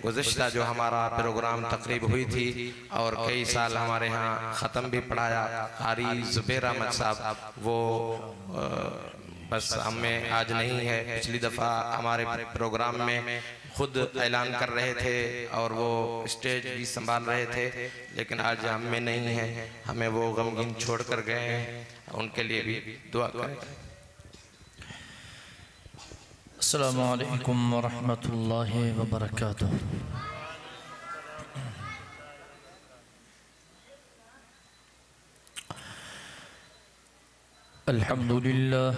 गुज़िश्ता जो हमारा प्रोग्राम तकरीब हुई थी और कई साल हमारे यहाँ ख़त्म भी पढ़ाया कारी ज़ुबैर अहमद साहब, वो बस हमें आज नहीं है। पिछली दफ़ा हमारे प्रोग्राम में खुद ऐलान कर रहे थे और वो स्टेज भी संभाल रहे थे, लेकिन आज हम में नहीं है, हमें वो गमगीन छोड़ कर गए हैं। उनके लिए भी दुआ करें। अस्सलामु अलैकुम वरहमतुल्लाहि वबरकातुह। अल्हम्दुलिल्लाह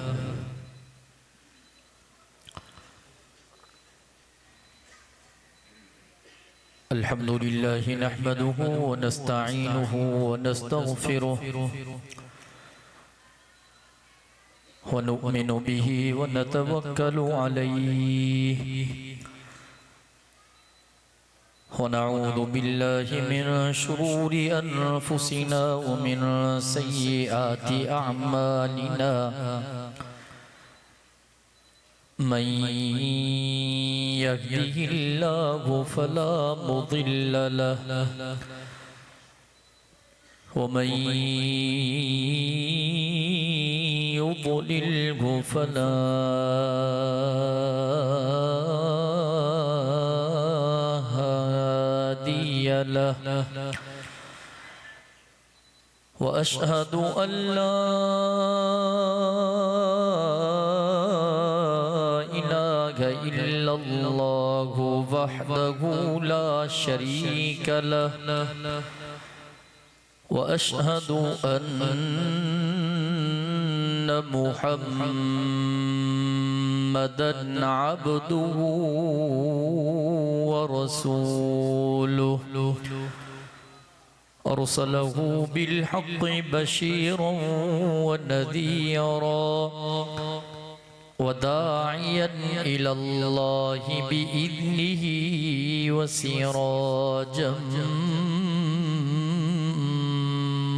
अल्हम्दुलिल्लाहि नहमदुहु व नस्तईनुहु व नस्तगफिरुहु व नु'मिनु बिही व नतवक्कलु अलैहि व नऊज़ु बिल्लाहि मिन शुरूरि अनफुसिना व मिन सय्यिआति अअमालिना। मन यहदिहिल्लाहु फला मुदिल्ल लहु व मन युद्लिल्हु फला हादिय लहु। व अशहदु अन ला इलाहा इल्लल्लाहु वहदहु ला शरीक लहु व अशहदु अन्न मुहम्मदन अब्दुहु व रसूलुहु अरसलहु बिलहक़्क़ि बशीरन व नज़ीरा व दाइयन इलल्लाहि बिइज़्निहि व सिराजम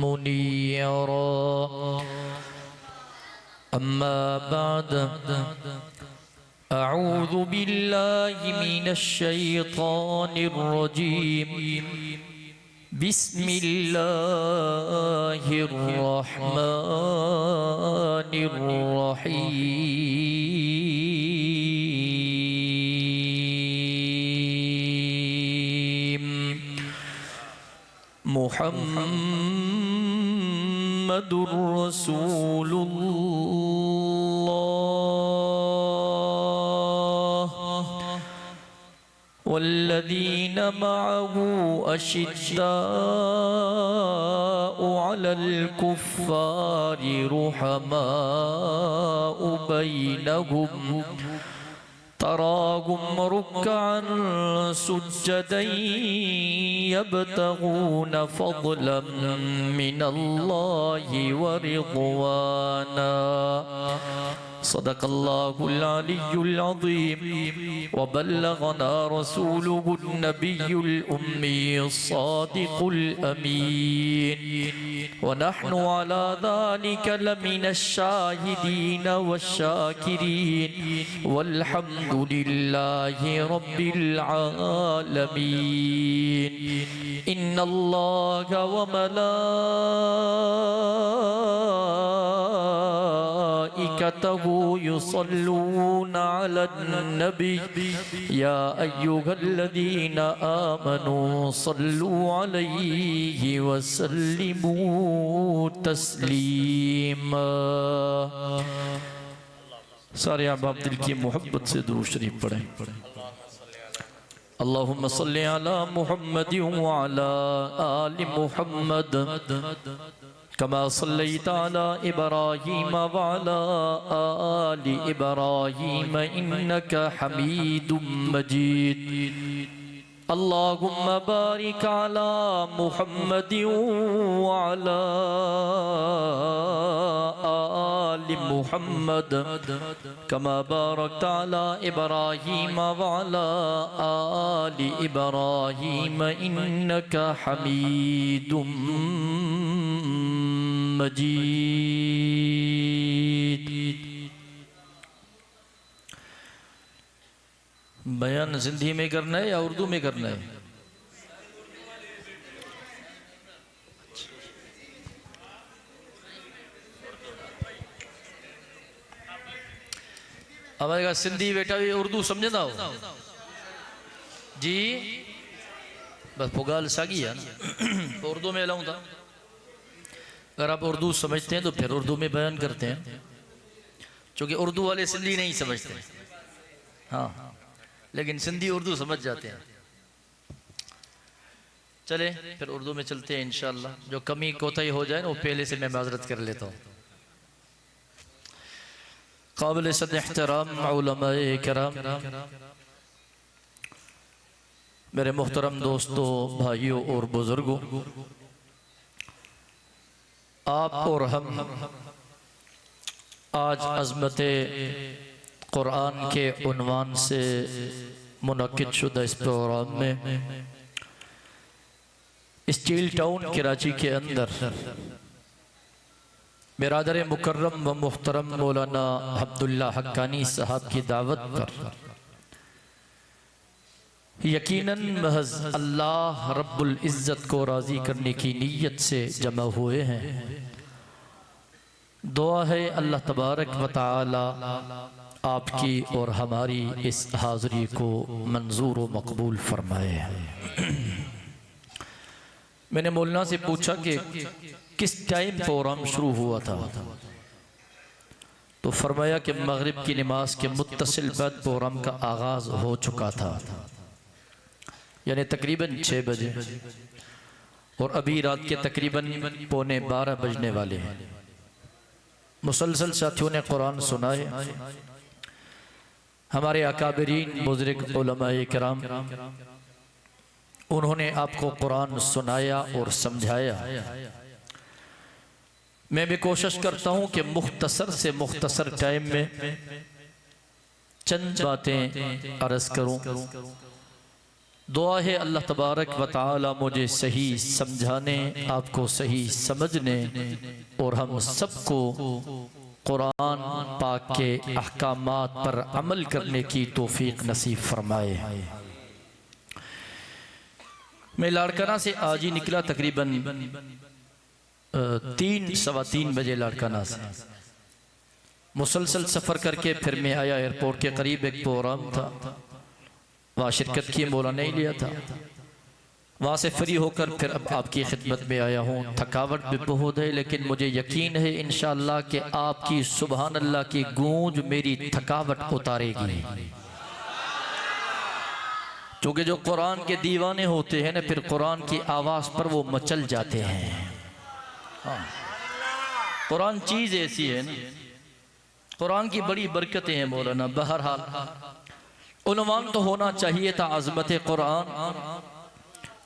मुनीरा। अम्मा बाद अऊज़ु बिल्लाहि मिनश शैतानिर रजीम। बिस्मिल्लाहिर रहमानिर रहीम। मुहम्मदुर रसूलुल्लाह वल्लज़ीन मअहु अशिद्दाउ अलल कुफ़्फ़ारि रुहमाउ बैनहुम तराहुम रुक्कअन सुज्जदन यब्तगून फ़ज़लन मिनल्लाहि व रिज़वाना। सदक़ल्लाहुल अलियुल अज़ीम व बल्लगना रसूलुहुन नबियुल उम्मीयुस सादिकुल अमीन व नहनु अला ज़ालिका लमिनश शाहिदीन वश्शाकिरीन वल्हम्दुलिल्लाहि रब्बिल आलमीन। इन्नल्लाहा व मलाइकतहु युसल्लूना अलन नबी या अय्युहल्लज़ीना आमनू सल्लू अलैहि व सल्लिमू तस्लीमा। सारे अहबाब दिल की मोहब्बत से दुरूद शरीफ पढ़ें। अल्लाहुम्मा सल्लि अला मुहम्मद व अला आलि मुहम्मद कमा सल्लैता अला इब्राहीम व अला आलि इब्राहीम इन्नका हमीदुम मजीद। अल्लाहुम्मा बारिक अला मुहम्मद व अला आलि मुहम्मद कमा बारकता अला इब्राहीम व अला आलि इब्राहीम इन्नका हमीदुम मजीद। बयान सिंधी में करना है या उर्दू में करना है? हमारे का सिंधी बेटा भी उर्दू समझना हो जी, बस पुगाल सागी है ना। तो उर्दू में लाऊं था, अगर आप उर्दू समझते हैं तो फिर उर्दू में बयान करते हैं, क्योंकि उर्दू वाले सिंधी नहीं समझते। हाँ, लेकिन सिंधी उर्दू समझ जाते हैं। चले फिर उर्दू में चलते हैं इंशाअल्लाह। जो कमी कोताही हो जाए ना वो पहले से मैं माजरत कर लेता हूँ। काबिल सद एहतराम उलमाए किराम, मेरे मुहतरम दोस्तों, भाइयों और बुजुर्गों, आप और हम आज अज़मत कुरान के उन्वान से मुनक्किद शुदा इस प्रोग्राम में स्टील टाउन कराची के अंदर बिरादर मुकर्रम व मुहतरम मौलाना अब्दुल्ला हक्कानी साहब की दावत पर यकीनन महज अल्लाह रब्बुल इज़्ज़त को राज़ी करने की नीयत से जमा हुए हैं। दुआ है अल्लाह तबारक व तआला आपकी और हमारी इस हाज़री को मंजूर व मकबूल फरमाए। मैंने मौलाना से पूछा कि किस टाइम प्रोग्राम शुरू हुआ था, तो फरमाया कि मगरिब की नमाज के मुत्तसिल बाद प्रोग्राम का आगाज़ हो चुका था, यानी तकरीबन 6 बजे, और अभी रात के तकरीबन 11:15 बजने वाले हैं। मुसलसल साथियों ने कुरान सुनाए, हमारे अकाबरीन बुज़ुर्ग उलमाए किराम उन्होंने आपको कुरान सुनाया और समझाया। मैं भी कोशिश करता हूँ कि मुख्तसर से मुख्तसर टाइम में चंद बातें अर्ज़ करूँ। दुआ है अल्लाह तबारक व तआला मुझे सही समझाने, आपको सही समझने और हम सबको कुरान पाक के अहकामात पर अमल करने की तौफीक नसीब फरमाए। मैं लाड़काना से आज ही निकला, तकरीबन 3-3:15 बजे लाड़काना से मुसलसल सफ़र करके फिर मैं आया एयरपोर्ट के करीब। एक प्रोग्राम था, वहाँ शिरकत की, मौलाना नहीं लिया था। वहाँ से फ्री होकर फिर अब आपकी खिदमत में आया हूँ। थकावट भी बहुत है, लेकिन मुझे यकीन है इंशाअल्लाह कि आपकी सुबहान अल्लाह की गूंज मेरी थकावट उतारेगी। क्योंकि जो कुरान के दीवाने होते हैं ना, फिर कुरान की आवाज़ पर वो मचल जाते हैं। हाँ, कुरान चीज़ ऐसी है ना, कुरान की बड़ी बरकतें हैं मौलाना। बहरहाल उन्वान तो होना चाहिए था अज़मत कुरान,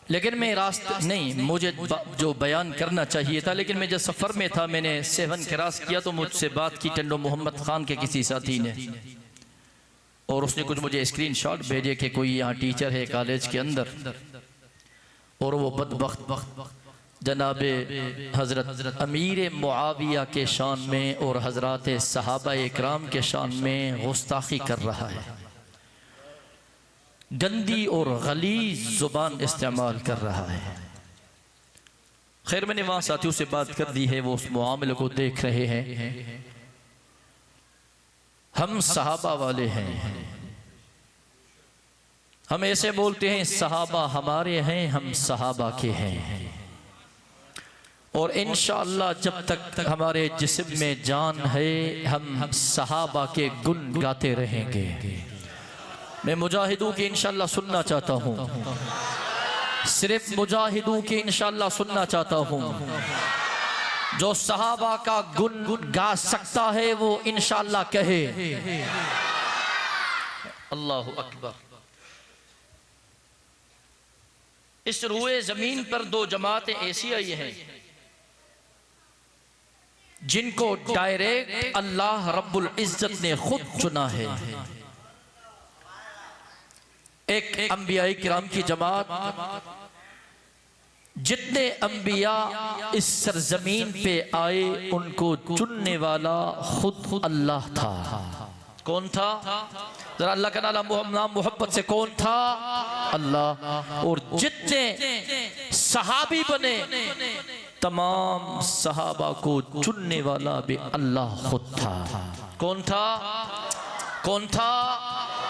लेकिन मैं रास्ते नहीं, मुझे जो बयान करना चाहिए था, लेकिन मैं जब सफ़र में था मैंने 7 क्रॉस किया तो मुझसे बात की टंडो मोहम्मद ख़ान के किसी साथी ने, और उसने कुछ मुझे स्क्रीनशॉट भेजे कि कोई यहाँ टीचर है कॉलेज के अंदर, और वो बदबख्त जनाबे हज़रत अमीर मुआविया के शान में और हज़रात सहाबा इकराम के शान में गुस्ताखी कर रहा है, गंदी और गलीज़ ज़ुबान इस्तेमाल कर रहा है। खैर, मैंने वहाँ साथियों से बात कर दी है, वो उस मामले को देख रहे हैं। हम सहाबा वाले हैं, हम ऐसे बोलते हैं सहाबा हमारे हैं, हम सहाबा के हैं, और इंशाअल्लाह जब तक हमारे जिस्म में जान है हम सहाबा के गुण गाते रहेंगे। मैं मुजाहिदों की इंशाअल्लाह सुनना चाहता हूँ, सिर्फ मुजाहिदों की इंशाअल्लाह सुनना चाहता हूँ। जो सहाबा का गुण गा सकता है वो इंशाअल्लाह कहे अल्लाहु अकबर। इस रूए जमीन पर 2 जमातें ऐसी आई हैं जिनको डायरेक्ट अल्लाह रब्बुल इज्जत ने खुद चुना है। एक अंबिया किराम की जमात, जितने अंबिया इस सरजमीन पे आए उनको चुनने वाला खुद अल्लाह था, कौन था? जरा अल्लाह का नाम मोहब्बत से, कौन था? अल्लाह। और जितने सहाबी बने तमाम सहाबा को चुनने वाला भी अल्लाह खुद था। कौन था? कौन था?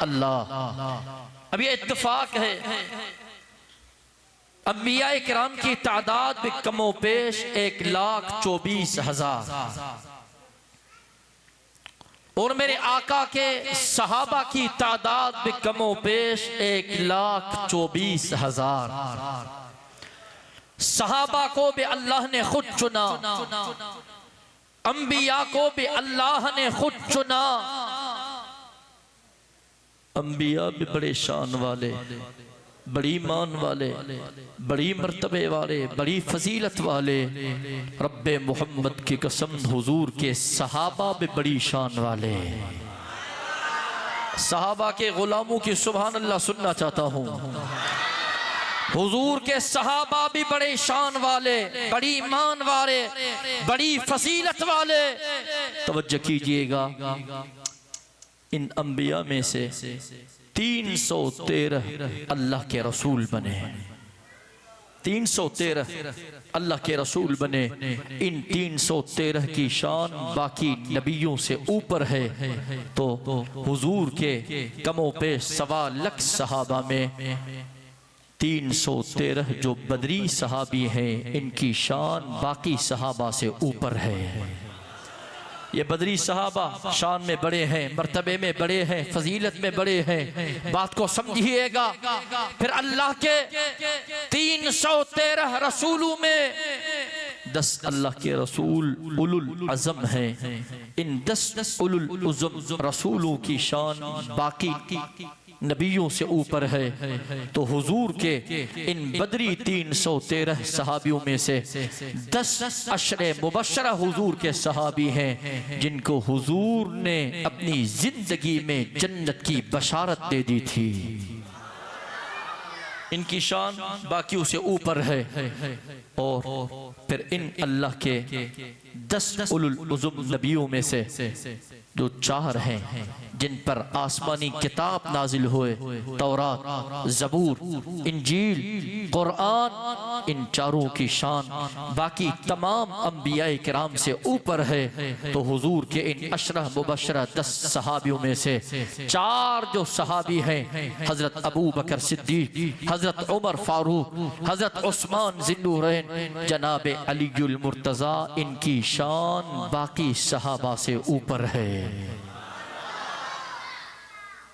अल्लाह। अब ये इत्तेफाक है, अंबिया किराम की तादाद भी कमो पेश 1,24,000 और मेरे आका के सहाबा की तादाद भी कमो पेश 1,24,000। सहाबा को भी अल्लाह ने खुद चुना, अंबिया को भी अल्लाह ने खुद चुना। अंबिया भी बड़े शान वाले, बड़ी मान वाले, बड़ी मर्तबे वाले, बड़ी फजीलत वाले। रब्बे मोहम्मद की कसम, हुजूर के सहाबा भी बड़ी शान वाले। सहाबा के गुलामों की सुभान अल्लाह सुनना चाहता हूँ। हुजूर के सहाबा भी बड़े शान वाले, बड़ी ईमान वाले, बड़ी फजीलत वाले। तवज्जो कीजिएगा, इन अंबिया में से 313 अल्लाह के रसूल बने। 313 अल्लाह के रसूल बने। इन 313 की शान बाकी नबियों से ऊपर है। तो हुजूर के कमो पे 1.25 लाख सहाबा में 313 जो बदरी सहाबी हैं, इनकी शान बाकी सहाबा से ऊपर है। ये बदरी सहाबा शान में बड़े हैं, मर्तबे में बड़े हैं, फजीलत में बड़े हैं। बात को समझिएगा। फिर अल्लाह के 313 रसूलों में 10 अल्लाह के रसूल उलुल अज़म हैं। इन 10 उलुल अज़म रसूलों की शान बाकी नबियों से ऊपर है। तो हुजूर के इन बदरी 313 सहाबियों में से 10 अशरे मुबशरा हुजूर के सहाबी हैं, जिनको हुजूर ने अपनी जिंदगी में जन्नत की बशारत दे दी थी। इनकी शान बाकियों से ऊपर है। और फिर इन अल्लाह के 10 उलुल अज़म नबियों में से जो 4 हैं, जिन पर आसमानी किताब नाजिल हुए, तौरात, ज़बूर, इंजील, कुरान, इन चारों की शान बाकी तमाम अंबिया किराम से ऊपर है। तो हुजूर के इन अशरा मुबशरा 10 सहाबियों में से 4 जो सहाबी हैं, हजरत अबू बकर सिद्दीक, हजरत उमर फारूक, हजरत उस्मान ज़िन्नूरैन, जनाब अलीयुल मुर्तज़ा, इनकी शान बाकी सहाबा से ऊपर है।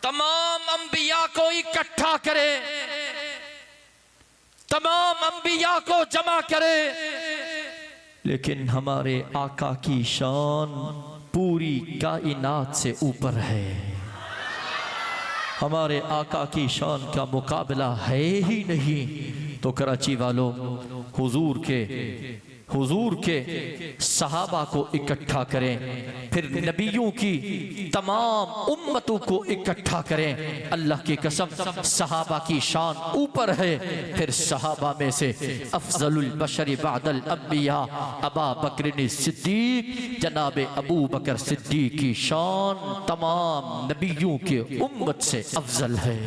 तमाम अंबिया को इकट्ठा करे, तमाम अंबिया को जमा करे, लेकिन हमारे आका की शान पूरी कायनात से ऊपर है। हमारे आका की शान का मुकाबला है ही नहीं। तो कराची वालों, हुजूर के सहाबा को इकट्ठा करें, फिर नबियों की तमाम उम्मतों को इकट्ठा करें। अल्लाह की कसम, सहाबा की शान ऊपर है। फिर सहाबा में से अफजलुल बशरी बादल अंबिया अबा बकर सिद्दीक, जनाब अबू बकर सिद्दीक की शान तमाम नबियों के उम्मत से अफजल है।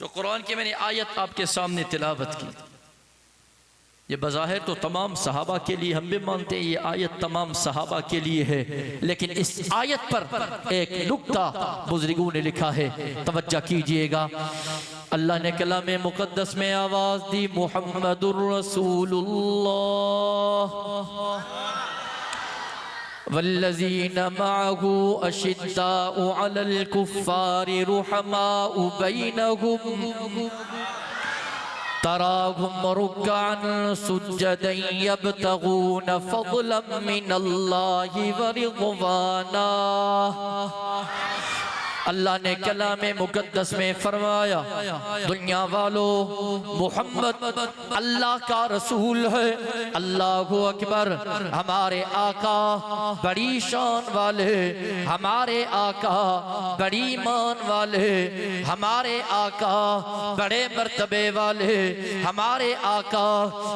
जो कुरान की मैंने आयत आपके सामने तिलावत की, ये बज़ाहिर तो तमाम सहाबा के लिए, हम भी मानते हैं ये आयत तमाम सहाबा के लिए है, लेकिन इस आयत पर एक नुक्ता बुजुर्गों ने लिखा है, तवज्जो कीजिएगा। अल्लाह ने कलाम मुक़द्दस में आवाज़ दी, मुहम्मदुर रसूलुल्लाह वल्लज़ीना मअहू अशिद्दाउ अलल कुफ़्फ़ारि रुहमाउ बैनहुम तराहुम रुक्अन सुज्जदन यब्तगून फज़लन मिनल्लाहि व रिज़वाना अल्लाह ने कलाम मुकद्दस में फरमाया, दुनिया वालों, मोहम्मद अल्लाह का रसूल है। अल्लाह अकबर। हमारे आका बड़ी शान वाले, हमारे आका बड़ी मान वाले, हमारे आका बड़े मर्तबे वाले, हमारे आका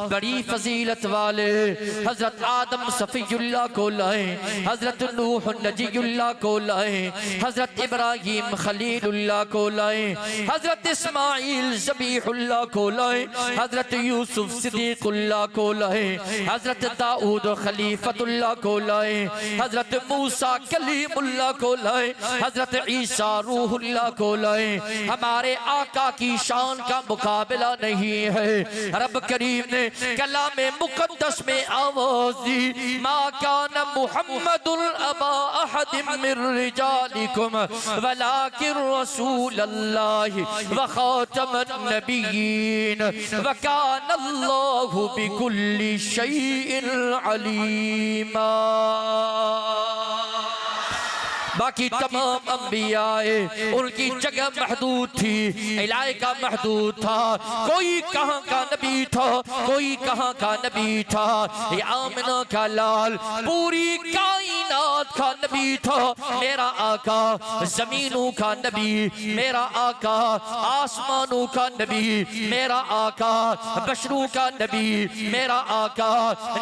बड़ी फजीलत वाले। हजरत आदम सफीउल्लाह को लाए, हजरत नूह नजीउल्लाह को लाए, हजरत इब्राहिम खलीलुल्लाह को लाए, हजरत इस्माइल ज़बीहुल्लाह को लाए, हजरत यूसुफ सिद्दीकुल्लाह को लाए, हजरत दाऊद खलीफतुल्लाह को लाए, हजरत मूसा कलीमुल्लाह को लाए, हजरत ईसा रूहुल्लाह को लाए। हमारे आका की शान का मुकाबला नहीं है। रब करीम ने कलाम मुकद्दस में आवाज दी, मा कान मुहम्मदुन अबा अहदिम मिर रिजालिकुम वलाकिन रसूलल्लाहि व खातमन नबिय्यीन व कान अल्लाहु बिकुल्लि शैइन अलीमा। बाकी तमाम अंबियाए उनकी जगह महदूद थी, इलाका महदूद था। कोई कहाँ का नबी था, कोई कहाँ का नबी था। ये आमिना का लाल पूरी कायनात का नबी था। मेरा आका जमीनों का नबी, मेरा आका आसमानों का नबी, मेरा आका बशरों का नबी, मेरा आका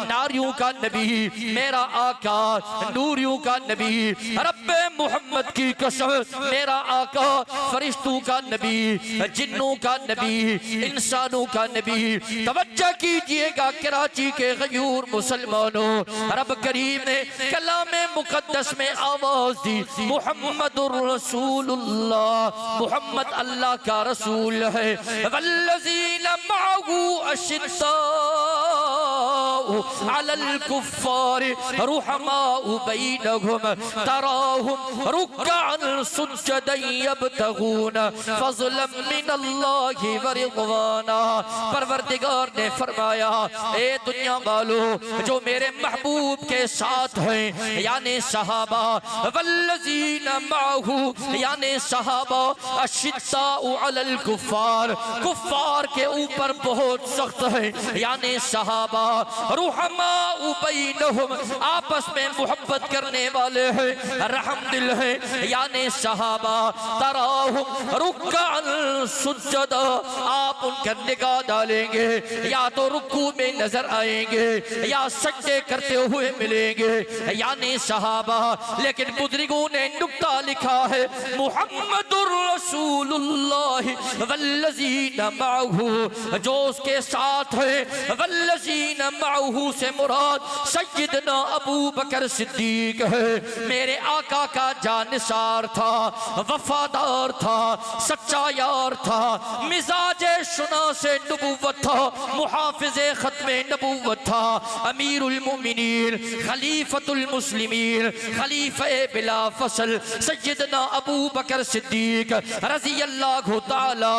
नारियों का नबी, मेरा आका नूरियों का नबी। रब्बे मोहम्मद की कसम, मेरा आका फरिश्तों का नबी, जिन्नों का नबी, इंसानों का नबी। तवज्जो कीजिएगा कराची के गयूर मुसलमानों, रब करीम ने कलाम मुकद्दस में आवाज दी, मुहम्मदुर रसूलुल्लाह, मोहम्मद अल्लाह का रसूल है। वल्लज़ीना मअहू अशिद्दाउ अलल कुफ्फार रुहमाउ बैनहुम तराहुम रुक्अन सुज्जदन यब्तगून फज़लन मिनल्लाहि व रिज़वाना। परवरदिगार ने फरमाया, ए दुनिया वालों जो मेरे महबूब के साथ हैं यानी सहाबा, वल्लज़ीना मअहू यानी सहाबा, अशिद्दाउ अलल कुफ्फार, कुफ्फार के ऊपर बहुत सख्त है यानी सहाबा। रुहमाउ बैनहुम आपस में मोहब्बत करने वाले हैं, रहम दिल है यानी सहाबा। तराहुम रुक्अन सुज्जदा, आप उनका निगाह डालेंगे या तो रुकू में नजर आएंगे या सजदे करते हुए मिलेंगे यानी सहाबा। लेकिन बुजुर्गों ने नुक्ता लिखा है, मुहम्मदुर रसूलुल्लाह वल्लज़ीना मअहू, जो उसके साथ है। वल्लज़ीना मअहू से मुराद सय्यदना अबू बकर सिद्दीक है। मेरे आका का जानिसार था, वफादार था, सच्चा यार था, मिजाजे शुना से नबूवत था, मुहाफिज़े खत्मे नबूवत था, अमीरुल मोमिनीन, खलीफतुल मुस्लिमीन, खलीफे बिला फसल सय्यदना अबू बकर सिद्दीक रज़ी अल्लाहु ताला।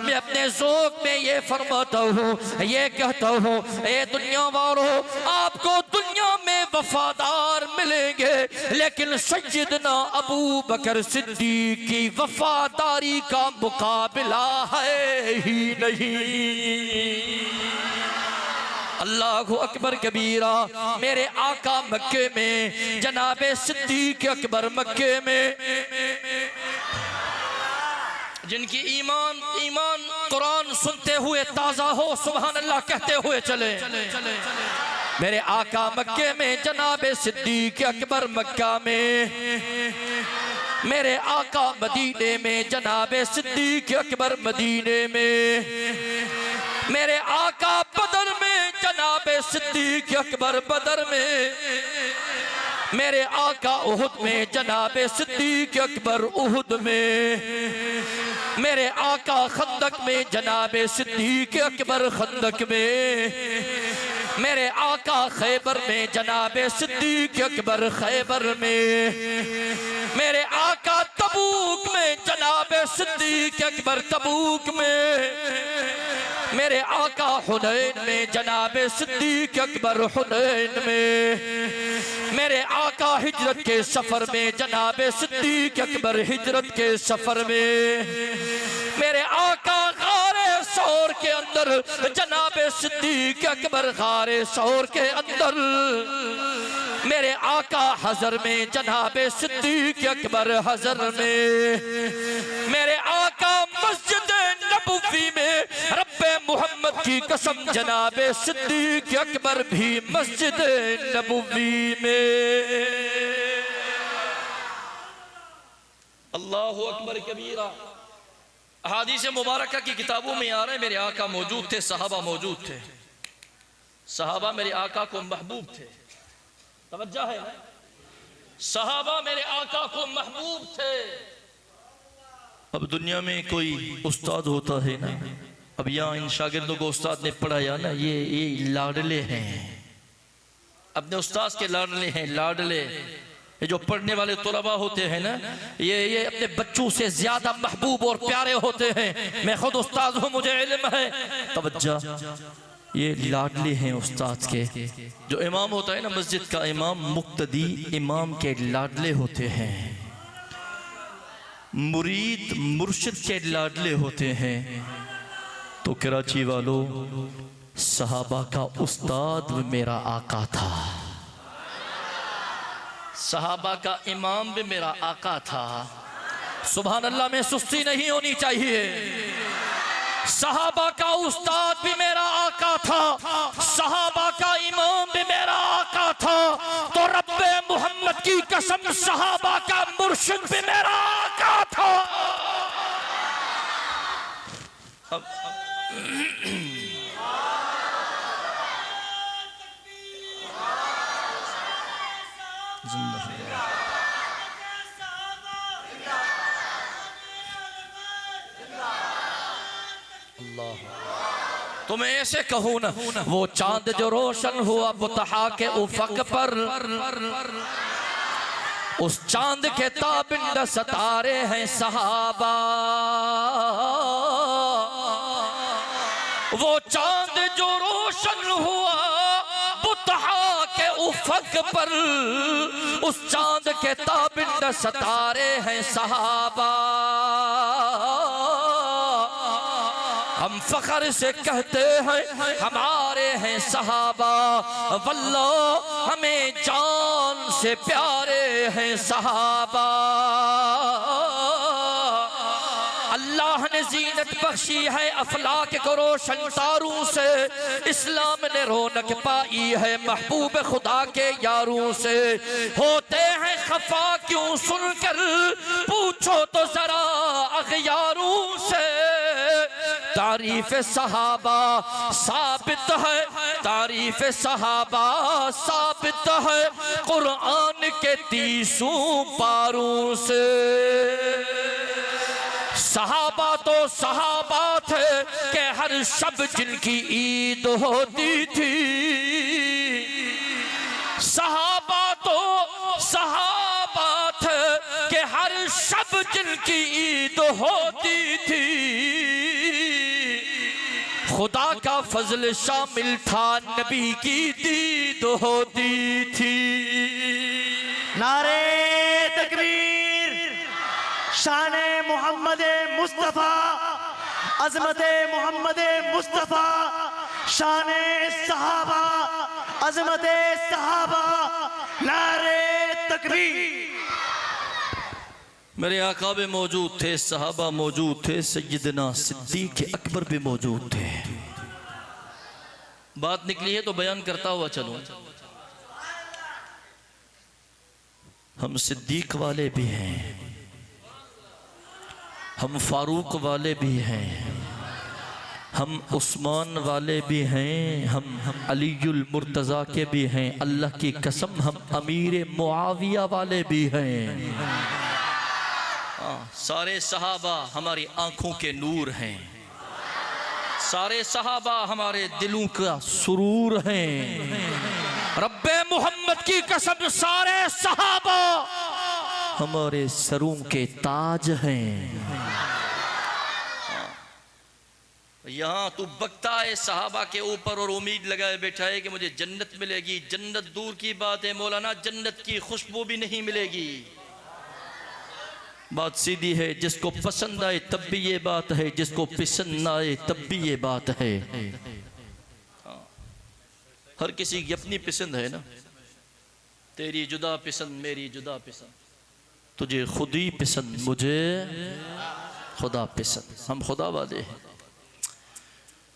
मैं अपने ज़ौक़ में ये फरमाता हूँ, ये कहता हूँ, ए दुनिया वालों, आपको दुनिया में वफादार मिलेंगे, लेकिन सय्यदना अबू बकर सिद्दीक की वफादारी का मुकाबला है ही नहीं। अल्लाहु अकबर कबीरा। मेरे आका मक्के में, जनाबे सिद्दीक अकबर मक्के में, जिनकी ईमान कुरान सुनते हुए ताज़ा हो, सुभान अल्लाह कहते हुए चले। मेरे आका मक्के में, जनाबे सिद्दीक अकबर मक्का में, मेरे आका मदीने में, जनाबे सिद्दीक अकबर मदीने में, मेरे आका बदर में, जनाबे सिद्दीक अकबर बदर में, मेरे आका उहुद में, जनाबे सिद्दीक अकबर उहुद में, मेरे आका खंदक में, जनाबे सिद्दीक अकबर खंदक में, मेरे आका खैबर में, जनाबे सिद्दीक अकबर खैबर में, मेरे आका तबूक में, जनाबे सिद्दीक अकबर तबूक में, मेरे आका हुनैन में, जनाबे सिद्दीक अकबर हुनैन में, मेरे आका हिजरत के सफर में, जनाब सिद्दीक अकबर हिजरत के सफर में, मेरे आका गारे सौर के अंदर, जनाब सिद्दीक अकबर गारे सौर के अंदर, मेरे आका हजर में, जनाब सिद्दीक अकबर हजर में, मेरे आका मस्जिद नबवी में, रब्बे मोहम्मद की कसम जनाब सिद्दीक अकबर भी मस्जिद नबवी में। अल्लाहु अकबर कबीरा। अहादीस मुबारका की किताबों में आ रहे, मेरे आका मौजूद थे, सहाबा मौजूद थे, सहाबा मेरे आका को महबूब थे। तवज्जो है ना, सहाबा मेरे आका को महबूब थे। अब दुनिया में कोई उस्ताद होता है ना, अब यहाँ इन शागिर्दों को उस्ताद ने पढ़ाया ना, ये लाडले हैं, अपने उस्ताद के लाडले हैं, लाडले। ये जो पढ़ने वाले तुलबा होते हैं ना, ये अपने बच्चों से ज्यादा महबूब और प्यारे होते हैं। मैं खुद उस्ताद हूँ, मुझे इल्म है। तवज्जो, ये लाडले हैं उस्ताद के। जो इमाम होता है ना मस्जिद का इमाम, मुक्तदी इमाम के लाडले होते हैं, मुरीद मुर्शिद के लाडले होते हैं। तो कराची वालों, सहाबा का उस्ताद मेरा आका था, सहाबा का इमाम भी मेरा आका था। सुभान अल्लाह में सुस्ती नहीं होनी चाहिए। सहाबा का उस्ताद भी मेरा आका था, सहाबा का इमाम भी मेरा आका था, तो रब्बे मोहम्मद की कसम सहाबा का मुर्शिद भी मेरा आका था। तो मैं ऐसे कहूँ ना, वो चांद जो रोशन हुआ बुतहा के उफक पर, उस चांद के ताबिंद सितारे हैं सहाबा। वो चांद जो रोशन हुआ बुतहा के उफक पर, उस चांद के ताबिंद सितारे हैं सहाबा। हम फख्र से कहते हैं हमारे हैं सहाबा, वल्लाह हमें जान से प्यारे हैं सहाबा। अल्लाह ने जीनत बख्शी है अफलाक को रोशन तारों से, इस्लाम ने रौनक पाई है महबूब खुदा के यारों से। होते हैं खफा क्यों सुनकर, पूछो तो जरा अखयारों से। तारीफ सहाबा साबित है, तारीफ सहाबा साबित है कुरान के 30 पारों से। सहाबा तो सहाबा थे कि हर शब जिनकी ईद होती थी। सहाबा तो सहाबा थे कि हर शब जिनकी ईद होती थी। खुदा का फजल शामिल था, नबी की दीद होती थी। नारे तकबीर, शाने मोहम्मद मुस्तफ़ा, अज़मते मोहम्मद मुस्तफ़ा, शाने सहाबा, अज़मते सहाबा, नारे तकबीर। मेरे आका भी मौजूद थे, सहाबा मौजूद थे, सैयदना सिद्दीक अकबर भी मौजूद थे। बात निकली है तो बयान करता हुआ चलूं। हम सिद्दीक वाले भी हैं, हम फारूक वाले भी हैं, हम उस्मान वाले भी हैं, हम अलीयुल मुर्तज़ा के भी हैं। अल्लाह की कसम हम अमीर मुआविया वाले भी हैं। सारे सहाबा हमारी आंखों के नूर हैं, सारे सहाबा हमारे दिलों का सुरूर हैं। रब्बे मोहम्मद की कसम सारे सहाबा हमारे सरों के ताज हैं। यहाँ तू बकता है सहाबा के ऊपर और उम्मीद लगाए बैठा है कि मुझे जन्नत मिलेगी। जन्नत दूर की बात है मौलाना, जन्नत की खुशबू भी नहीं मिलेगी। बात सीधी है, जिसको पसंद आए तब भी ये बात है, जिसको पसंद ना आए तब भी ये बात है। हर किसी की अपनी पसंद है ना, तेरी जुदा पसंद मेरी जुदा पसंद, तुझे खुद ही पसंद मुझे खुदा पसंद, हम खुदा वाले हैं।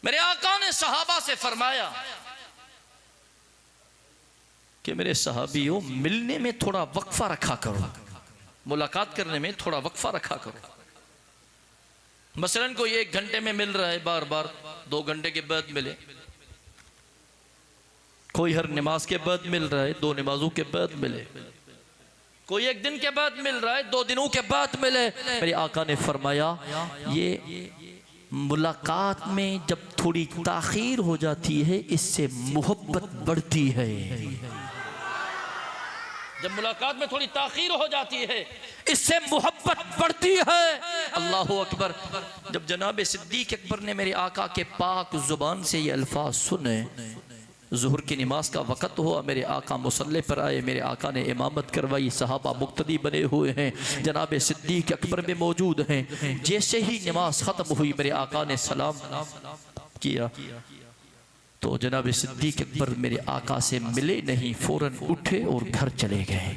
मेरे आका ने सहाबा से फरमाया कि मेरे सहाबियों, मिलने में थोड़ा वक्फा रखा करो, मुलाकात करने में थोड़ा वक्फा रखा करो। मसलन कोई 1 घंटे में मिल रहा है, बार बार 2 घंटे के बाद मिले, कोई हर नमाज के बाद मिल रहा है, 2 नमाजों के बाद मिले, कोई 1 दिन के बाद मिल रहा है, 2 दिनों के बाद मिले। मेरे आका ने फरमाया ये मुलाकात में जब थोड़ी ताखीर हो जाती है इससे मोहब्बत बढ़ती है। जब मुलाकात में थोड़ी ताखीर हो जाती है इससे मोहब्बत बढ़ती है। अल्लाह अकबर। जब जनाब सिद्दीक अकबर ने मेरे आका के पाक जुबान से ये अल्फाज सुने, ज़ुहर की नमाज का वक़्त हुआ, मेरे आका मुसल्ले पर आए, मेरे आका ने इमामत करवाई, सहाबा मुक्तदी बने हुए हैं, जनाब सिद्दीक अकबर में मौजूद हैं। जैसे ही नमाज ख़त्म हुई मेरे आका ने सलाम किया तो जनाब सिद्दीक अकबर मेरे आका से मिले नहीं, फ़ौरन उठे और घर चले गए।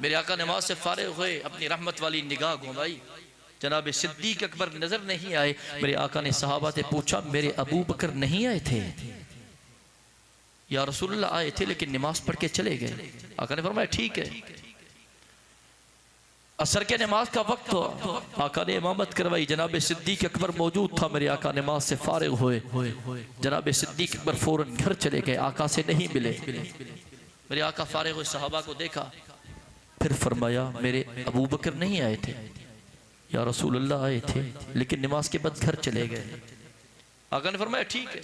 मेरे आका नमाज से फारिग हुए, अपनी रहमत वाली निगाह घुमाई, जनाब सिद्दीक अकबर नजर नहीं आए। मेरे आका ने सहाबा से पूछा, मेरे अबू बकर नहीं आए थे? या रसूलुल्लाह आए थे लेकिन नमाज पढ़ के चले गए। आका ने फरमाया ठीक है। असर के नमाज का वक्त हुआ, आका ने इमामत करवाई, जनाब सिद्दीक अकबर मौजूद था। मेरे आका नमाज से फारिग हुए, जनाब सिद्दीक अकबर फौरन घर चले गए, आका से नहीं मिले। मेरे आका फारिग हुए, सहाबा को देखा, फिर फरमाया मेरे अबू बकर नहीं आए थे? या रसूलुल्लाह आए थे लेकिन नमाज के बाद घर चले गए। आका ने फरमाया ठीक है।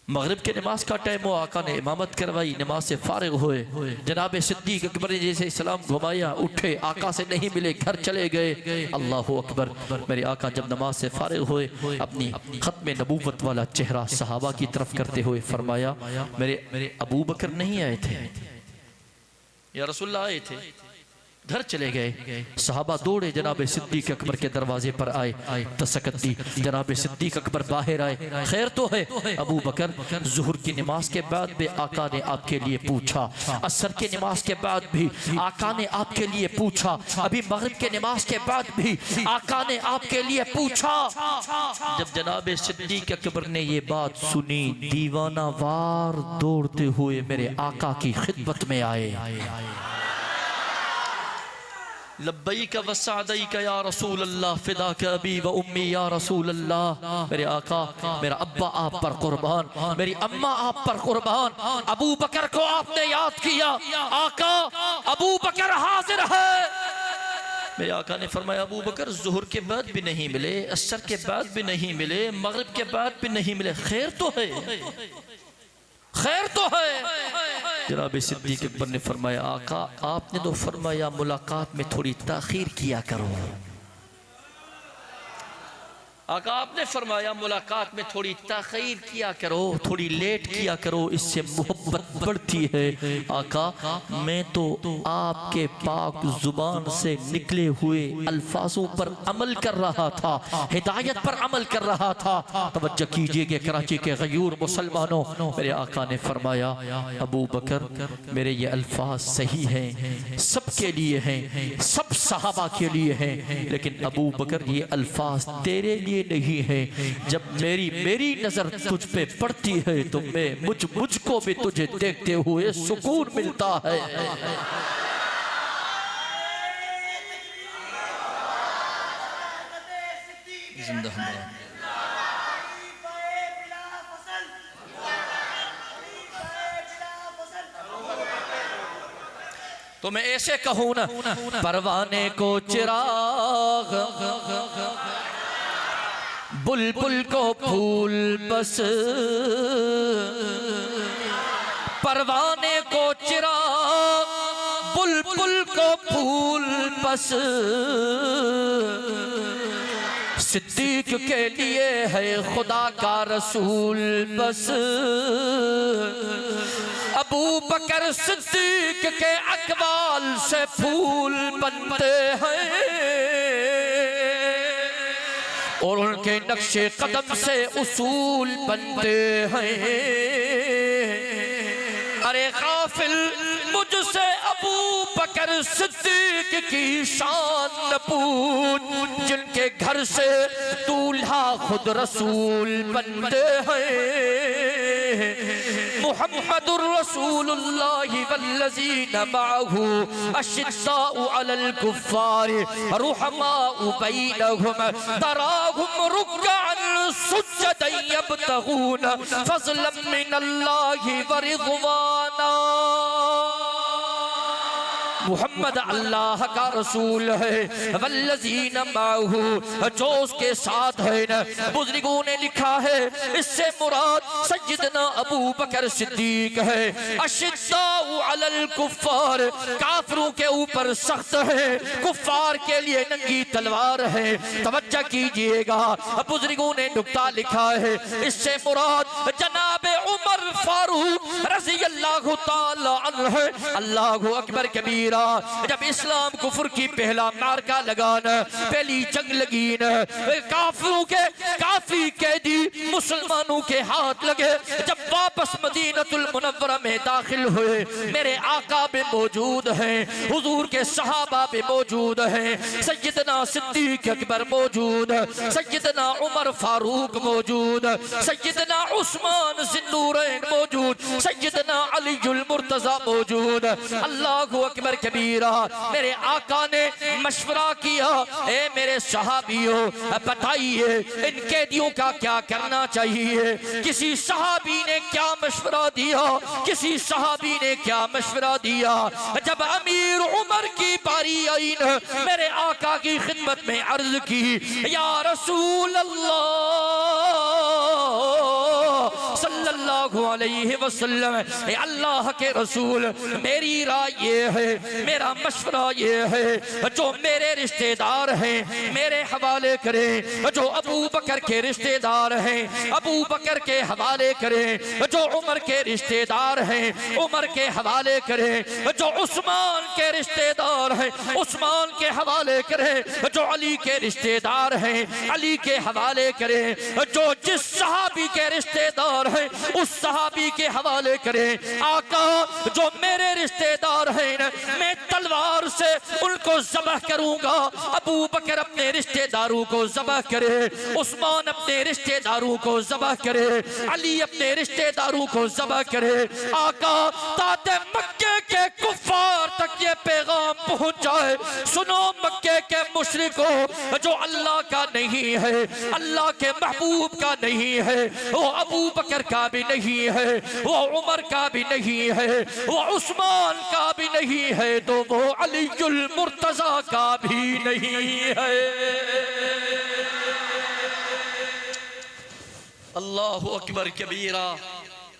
मगरिब के नमाज का टाइम हुआ, आका ने इमामत करवाई, नमाज से फारिग हुए, जनाब सिद्दीक अकबर ने जैसे सलाम घुमाया, उठे, आका से नहीं मिले, घर चले गए। अल्लाह अकबर। मेरे आका जब नमाज से फारिग हुए अपनी खत्म नबूवत वाला चेहरा सहाबा की तरफ करते हुए फरमाया, मेरे अबू बकर नहीं आए थे? या रसूलुल्लाह आए थे, घर चले गए। सहाबा दौड़े, जनाब सिद्दीक अकबर के दरवाजे पर आए, दस्तक दी, जनाब सिद्दीक अकबर बाहर आए, खैर तो है? अबू बकर, ज़ुहर की नमाज के बाद भी आका ने आपके लिए पूछा, असर के नमाज के बाद भी आका ने आपके लिए पूछा, अभी मगरिब के नमाज के बाद भी आका ने आपके लिए पूछा। जब जनाब सिद्दीक अकबर ने ये बात सुनी, दीवाना वार दौड़ते हुए मेरे आका की खिदमत में आए। लब्बैक व सअदैक या रसूल अल्लाह, फिदाक अबी व उम्मी या रसूल अल्लाह। मेरे आका, मेरा अब्बा आप पर कुर्बान, मेरी अम्मा आप पर कुर्बान। अबू बकर को आपने याद किया, आका अबू बकर हाजिर है। मेरे आका ने फरमाया, अबू बकर ज़ुहर के बाद भी नहीं मिले, असर के बाद भी नहीं मिले, मगरिब के बाद भी नहीं मिले, खैर तो है? खैर तो है? जनाब सिद्दीक अकबर ने फरमाया, आका आपने तो फरमाया मुलाकात में थोड़ी ताखीर किया करो। आका आपने फरमाया मुलाकात में थोड़ी ताखीर किया करो, थोड़ी लेट किया करो, इससे मोहब्बत बढ़ती है। आका मैं तो आपके पाक जुबान से निकले हुए अल्फाजों पर अमल कर रहा था, हिदायत पर अमल कर रहा था। तवज्जो कीजिए कि कराची के गयूर मुसलमानों, मेरे आका ने फरमाया, अबू बकर मेरे ये अल्फाज सही हैं, सबके लिए हैं, सब सहाबा के लिए हैं, लेकिन अबू बकर ये अल्फाज तेरे लिए नहीं है। जब मेरी नजर तुझ पे पड़ती है तो मैं मुझको भी तुझे देखते हुए सुकून मिलता है। जिंदा तो मैं ऐसे कहूँ ना, परवाने को चिराग, बुलबुल को फूल बस, परवाने को चिराग, बुलबुल को फूल बस, सिद्दीक के लिए है खुदा का रसूल बस, अबू बकर सिद्दीक के अकवाल से फूल बनते हैं और उनके नक्शे कदम से उसूल बनते हैं। अरे गाफिल मुझसे अबू बकर सिद्दीक की शान न पूछ, जिनके घर से दूल्हा खुद रसूल बनते हैं। मुहम्मदुर रसूलुल्लाह वल्लज़ीना मअहू अशिद्दाउ अलल कुफ्फार रुहमाउ बैनहुम तराहुम रुक्अन सुज्जदन यब्तगून फज़लन मिनल्लाहि व रिज़वाना। मुहम्मद अल्लाह का रसूल है, वल्लज़ीना माहू जो उसके साथ है न। बुजुर्गों ने लिखा है इससे मुराद सय्यदना अबू बकर सिद्दीक है। अशिद्दाउ अलल कुफ्फार, काफिरों के ऊपर सख्त है, कुफ्फार के लिए नंगी तलवार है। तवज्जो कीजिएगा, बुजुर्गों ने नुक्ता लिखा है इससे मुराद जनाब उमर फारूक रज़ी अल्लाह ताला अन्हु। अल्लाहु अकबर कबीरा। जब इस्लाम कुफर की पहला मार्का लगाना, पहली जंग लगी न, काफिरों के काफी कैदी मुसलमानों के हाथ लगे। जब वापस मदीनतुल मुनव्वरा में दाखिल हुए, मेरे आका भी मौजूद हैं, हुजूर के सहाबा भी मौजूद हैं, सय्यदना सिद्दीक अकबर मौजूद, सय्यदना उमर फारूक मौजूद, सय्यदना उस्मान ज़िन्नूरैन मौजूद, सय्यदना अलीउल मुर्तज़ा मौजूद। अल्लाहु अकबर कबीरा। मेरे आका ने मशवरा किया, ए मेरे सहाबियों बताइए इन कैदियों का क्या करना चाहिए। किसी सहाबी ने क्या मशवरा दिया, किसी सहाबी ने क्या मशवरा दिया। जब अमीर उमर की बारी आई न, मेरे आका की खिदमत में अर्ज की, या रसूल अल्लाह सल्लल्लाहु अलैहि वसल्लम, अल्लाह के रसूल मेरी राय ये है, मेरा मशवरा ये है, जो मेरे रिश्तेदार हैं मेरे हवाले करें, जो अबू बकर के रिश्तेदार हैं अबू बकर के हवाले करें, जो उमर के रिश्तेदार हैं उमर के हवाले करें, जो उस्मान के रिश्तेदार हैं उस्मान के हवाले करें, जो अली के रिश्तेदार हैं अली के हवाले करें, जो जिस सहाबी के रिश्तेदार हैं उस सहाबी के हवाले करें। आका जो मेरे रिश्तेदार हैं मैं तलवार से उनको ज़बह करूंगा। अबू बकर अपने रिश्तेदारों को ज़बह करे, उस्मान अपने रिश्तेदारों को ज़बह करे, अली अपने रिश्तेदारों को ज़बह करे। आका ताते मक्के के कुफ्फार तक ये पैगाम पहुंच जाए, सुनो मक्के के मुशरिकों, जो अल्लाह का नहीं है, अल्लाह के महबूब का नहीं है, वो अबू बकर का भी नहीं है, वो उमर का भी नहीं है, वो उस्मान का भी नहीं है, तो वो अलीउल मुर्तज़ा का भी नहीं है। अल्लाहु अकबर कबीरा।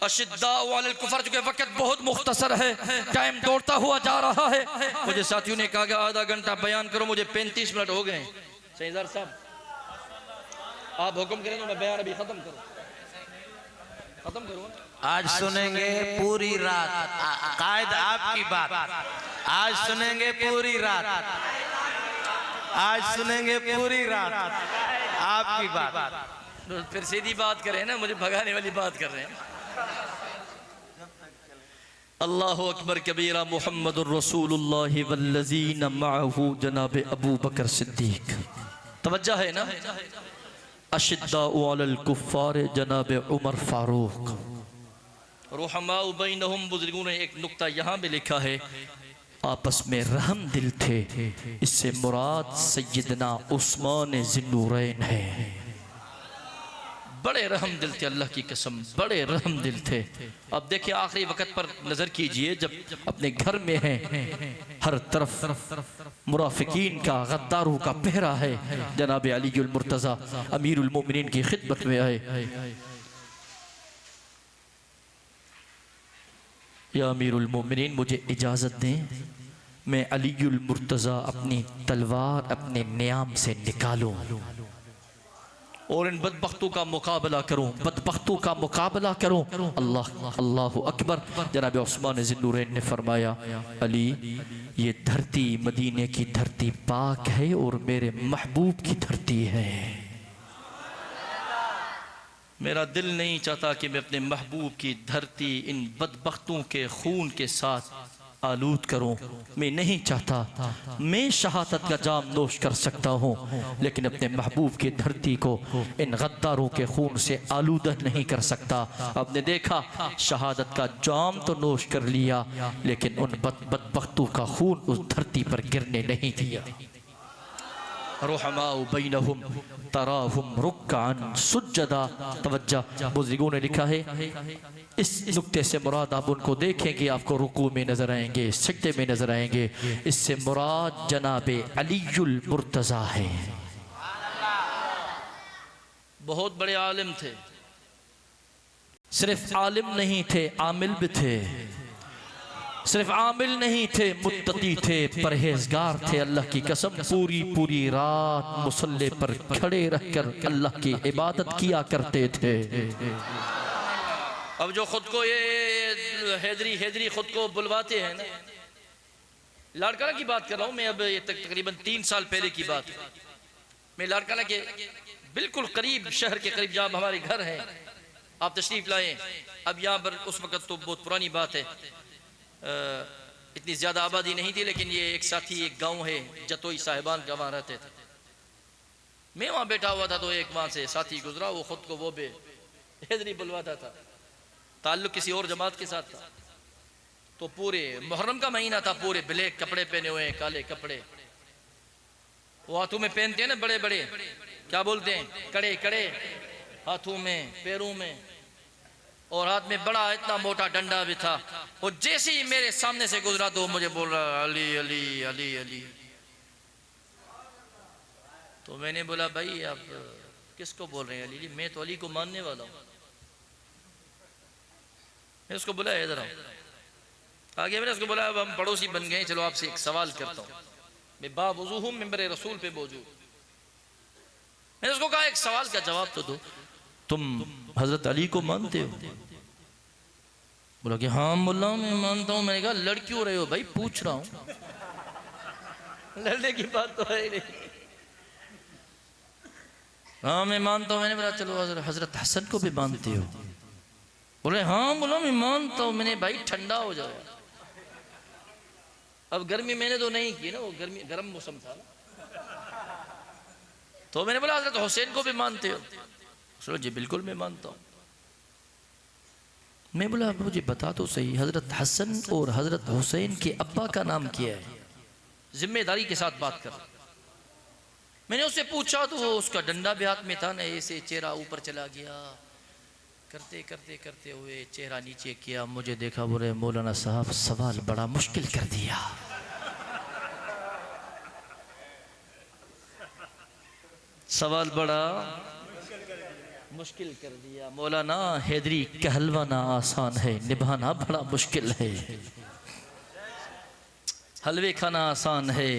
अशिद्दाउ अलल कुफर, जो वक्त बहुत मुख्तसर है, टाइम दौड़ता हुआ जा रहा है। मुझे साथियों ने कहा कि आधा घंटा बयान करो, मुझे 35 मिनट हो गए। सईदार साहब आप हुक्म करें तो मैं बयान अभी खत्म करूं। आज सुनेंगे पूरी रात, कायद आपकी बात आज सुनेंगे पूरी रात, आज सुनेंगे पूरी रात आपकी बात। फिर सीधी बात करें ना, मुझे भगाने वाली बात कर रहे हैं। अल्लाहु अकबर कबीरा। मुहम्मदुर रसूलुल्लाह वल्लज़ीना मअहू जनाब अबू बकर सिद्दीक। तवज्जो है ना। अशिद्दाउ अलल कुफ्फार जनाब उमर फारूक। रुहमाउ बैनहुम, बुजुर्गों ने एक नुक्ता यहाँ भी लिखा है, आपस में रहम दिल थे। इससे मुराद सय्यदना उस्मान ज़िन्नूरैन है। बड़े रहम दिल थे, अल्लाह की कसम बड़े रहम दिल थे। अब देखिए आखिरी वक्त पर नजर कीजिए, जब अपने घर में हैं, हर तरफ मुनाफिकीन का गद्दारों का पहरा है। जनाब अलीउल मुर्तज़ा अमीरुल मोमिनीन की खिदमत में आए। या अमीरुल मोमिनीन मुझे इजाज़त दें, मैं अलीउल मुर्तज़ा अपनी तलवार अपने नियाम से निकालूं। और इन बदबख्तों का मुकाबला करूं, बदबख्तों का मुकाबला करूं। अल्लाह अल्लाह अकबर। जनाब उस्मान ज़िन्नूरैन ने फरमाया, अली ये धरती मदीने की धरती पाक है और मेरे महबूब की धरती है। मेरा दिल नहीं चाहता कि मैं अपने महबूब की धरती इन बदबख्तों के खून के साथ आलूद करूं। मैं नहीं चाहता। मैं शहादत का जाम नोश कर सकता हूं, लेकिन अपने महबूब की धरती को इन गद्दारों के खून से आलूदा नहीं कर सकता। आपने देखा, शहादत का जाम तो नोश कर लिया, लेकिन उन बदबख्तों का खून उस धरती पर गिरने नहीं दिया। रुहमाउ बैनहुम तराहुम रुक्कान सुज्जदा। तवज्जो, बुज़ुर्गों ने लिखा है, इस नुक्ते से मुराद आप उनको देखेंगे, आपको रुकू में नजर आएंगे, सजदे में नजर आएंगे। इससे मुराद जनाबे अलीयुल मुर्तज़ा है। बहुत बड़े आलिम थे, सिर्फ आलिम नहीं थे, आमिल भी थे। सिर्फ आमिल नहीं थे, मुत्तकी थे, परहेजगार थे। अल्लाह की कसम, पूरी पूरी रात मुसल्ले पर खड़े रहकर अल्लाह की इबादत किया करते थे। अब जो खुद को ये हैदरी खुद को बुलवाते हैं ना, लाड़काना की बात कर रहा हूँ मैं। अब ये तकरीबन 3 साल पहले की बात। मैं लाड़काना के बिल्कुल करीब, शहर के करीब जहाँ हमारे घर हैं, आप तशरीफ लाए। अब यहाँ पर उस वक़्त तो बहुत पुरानी बात है, इतनी ज़्यादा आबादी नहीं थी, लेकिन ये एक साथी, एक गांव है जतोई साहिबान का, वहाँ रहते थे। मैं वहाँ बैठा हुआ था तो एक वहाँ से साथी गुजरा, वो खुद को वो बे हैदरी बुलवाता था, ताल्लुक किसी और जमात के साथ था। तो पूरे मुहर्रम का महीना था, पूरे ब्लैक कपड़े पहने हुए हैं, काले कपड़े। वो हाथों में पहनते हैं ना बड़े बड़े, क्या बोलते हैं, कड़े कड़े, हाथों में, पैरों में, और हाथ में बड़ा इतना मोटा डंडा भी था। वो जैसे ही मेरे सामने से गुजरा तो मुझे बोल रहा, अली अली अली अली। तो मैंने बोला, भाई आप किसको बोल रहे हैं अली? मैं तो अली को मानने वाला हूँ। मैं उसको बोला, इधर आओ। आगे मैंने उसको बोला, अब हम पड़ोसी बन गए, चलो आपसे एक सवाल करता हूँ। मैं बावजू हूँ, मिंबर रसूल पे मौजूद। मैंने उसको कहा, एक सवाल का जवाब तो दो, तुम हजरत अली को मानते हो? बोला कि हाँ मुल्ला मैं मानता हूँ। मैंने कहा, लड़ क्यों रहे हो भाई? पूछ रहा हूँ, लड़ने की बात तो है ही नहीं। हाँ मैं मानता हूँ। मैंने बोला, चलो हजरत हसन को भी मानते हो? बोले हाँ मुल्ला मैं मानता हूँ। मैंने, भाई ठंडा हो जाओ। अब गर्मी मैंने तो नहीं की ना, वो गर्म मौसम था ना। तो मैंने बोला, हजरत हुसैन को भी मानते हो? चलो जी बिल्कुल मैं मानता हूँ। मैं बोला, मुझे बता तो सही, हजरत हसन और हजरत हुसैन के अब्बा का नाम क्या है? जिम्मेदारी के साथ बात कर। मैंने उससे पूछा तो वो, उसका डंडा भी हाथ में था ना, ऐसे चेहरा ऊपर चला गया, करते करते करते हुए चेहरा नीचे किया, मुझे देखा, बोले मौलाना साहब सवाल बड़ा मुश्किल कर दिया। सवाल बड़ा मुश्किल कर दिया मौलाना। हैदरी कहलवाना आसान है, निभाना बड़ा मुश्किल है। हलवे खाना आसान है,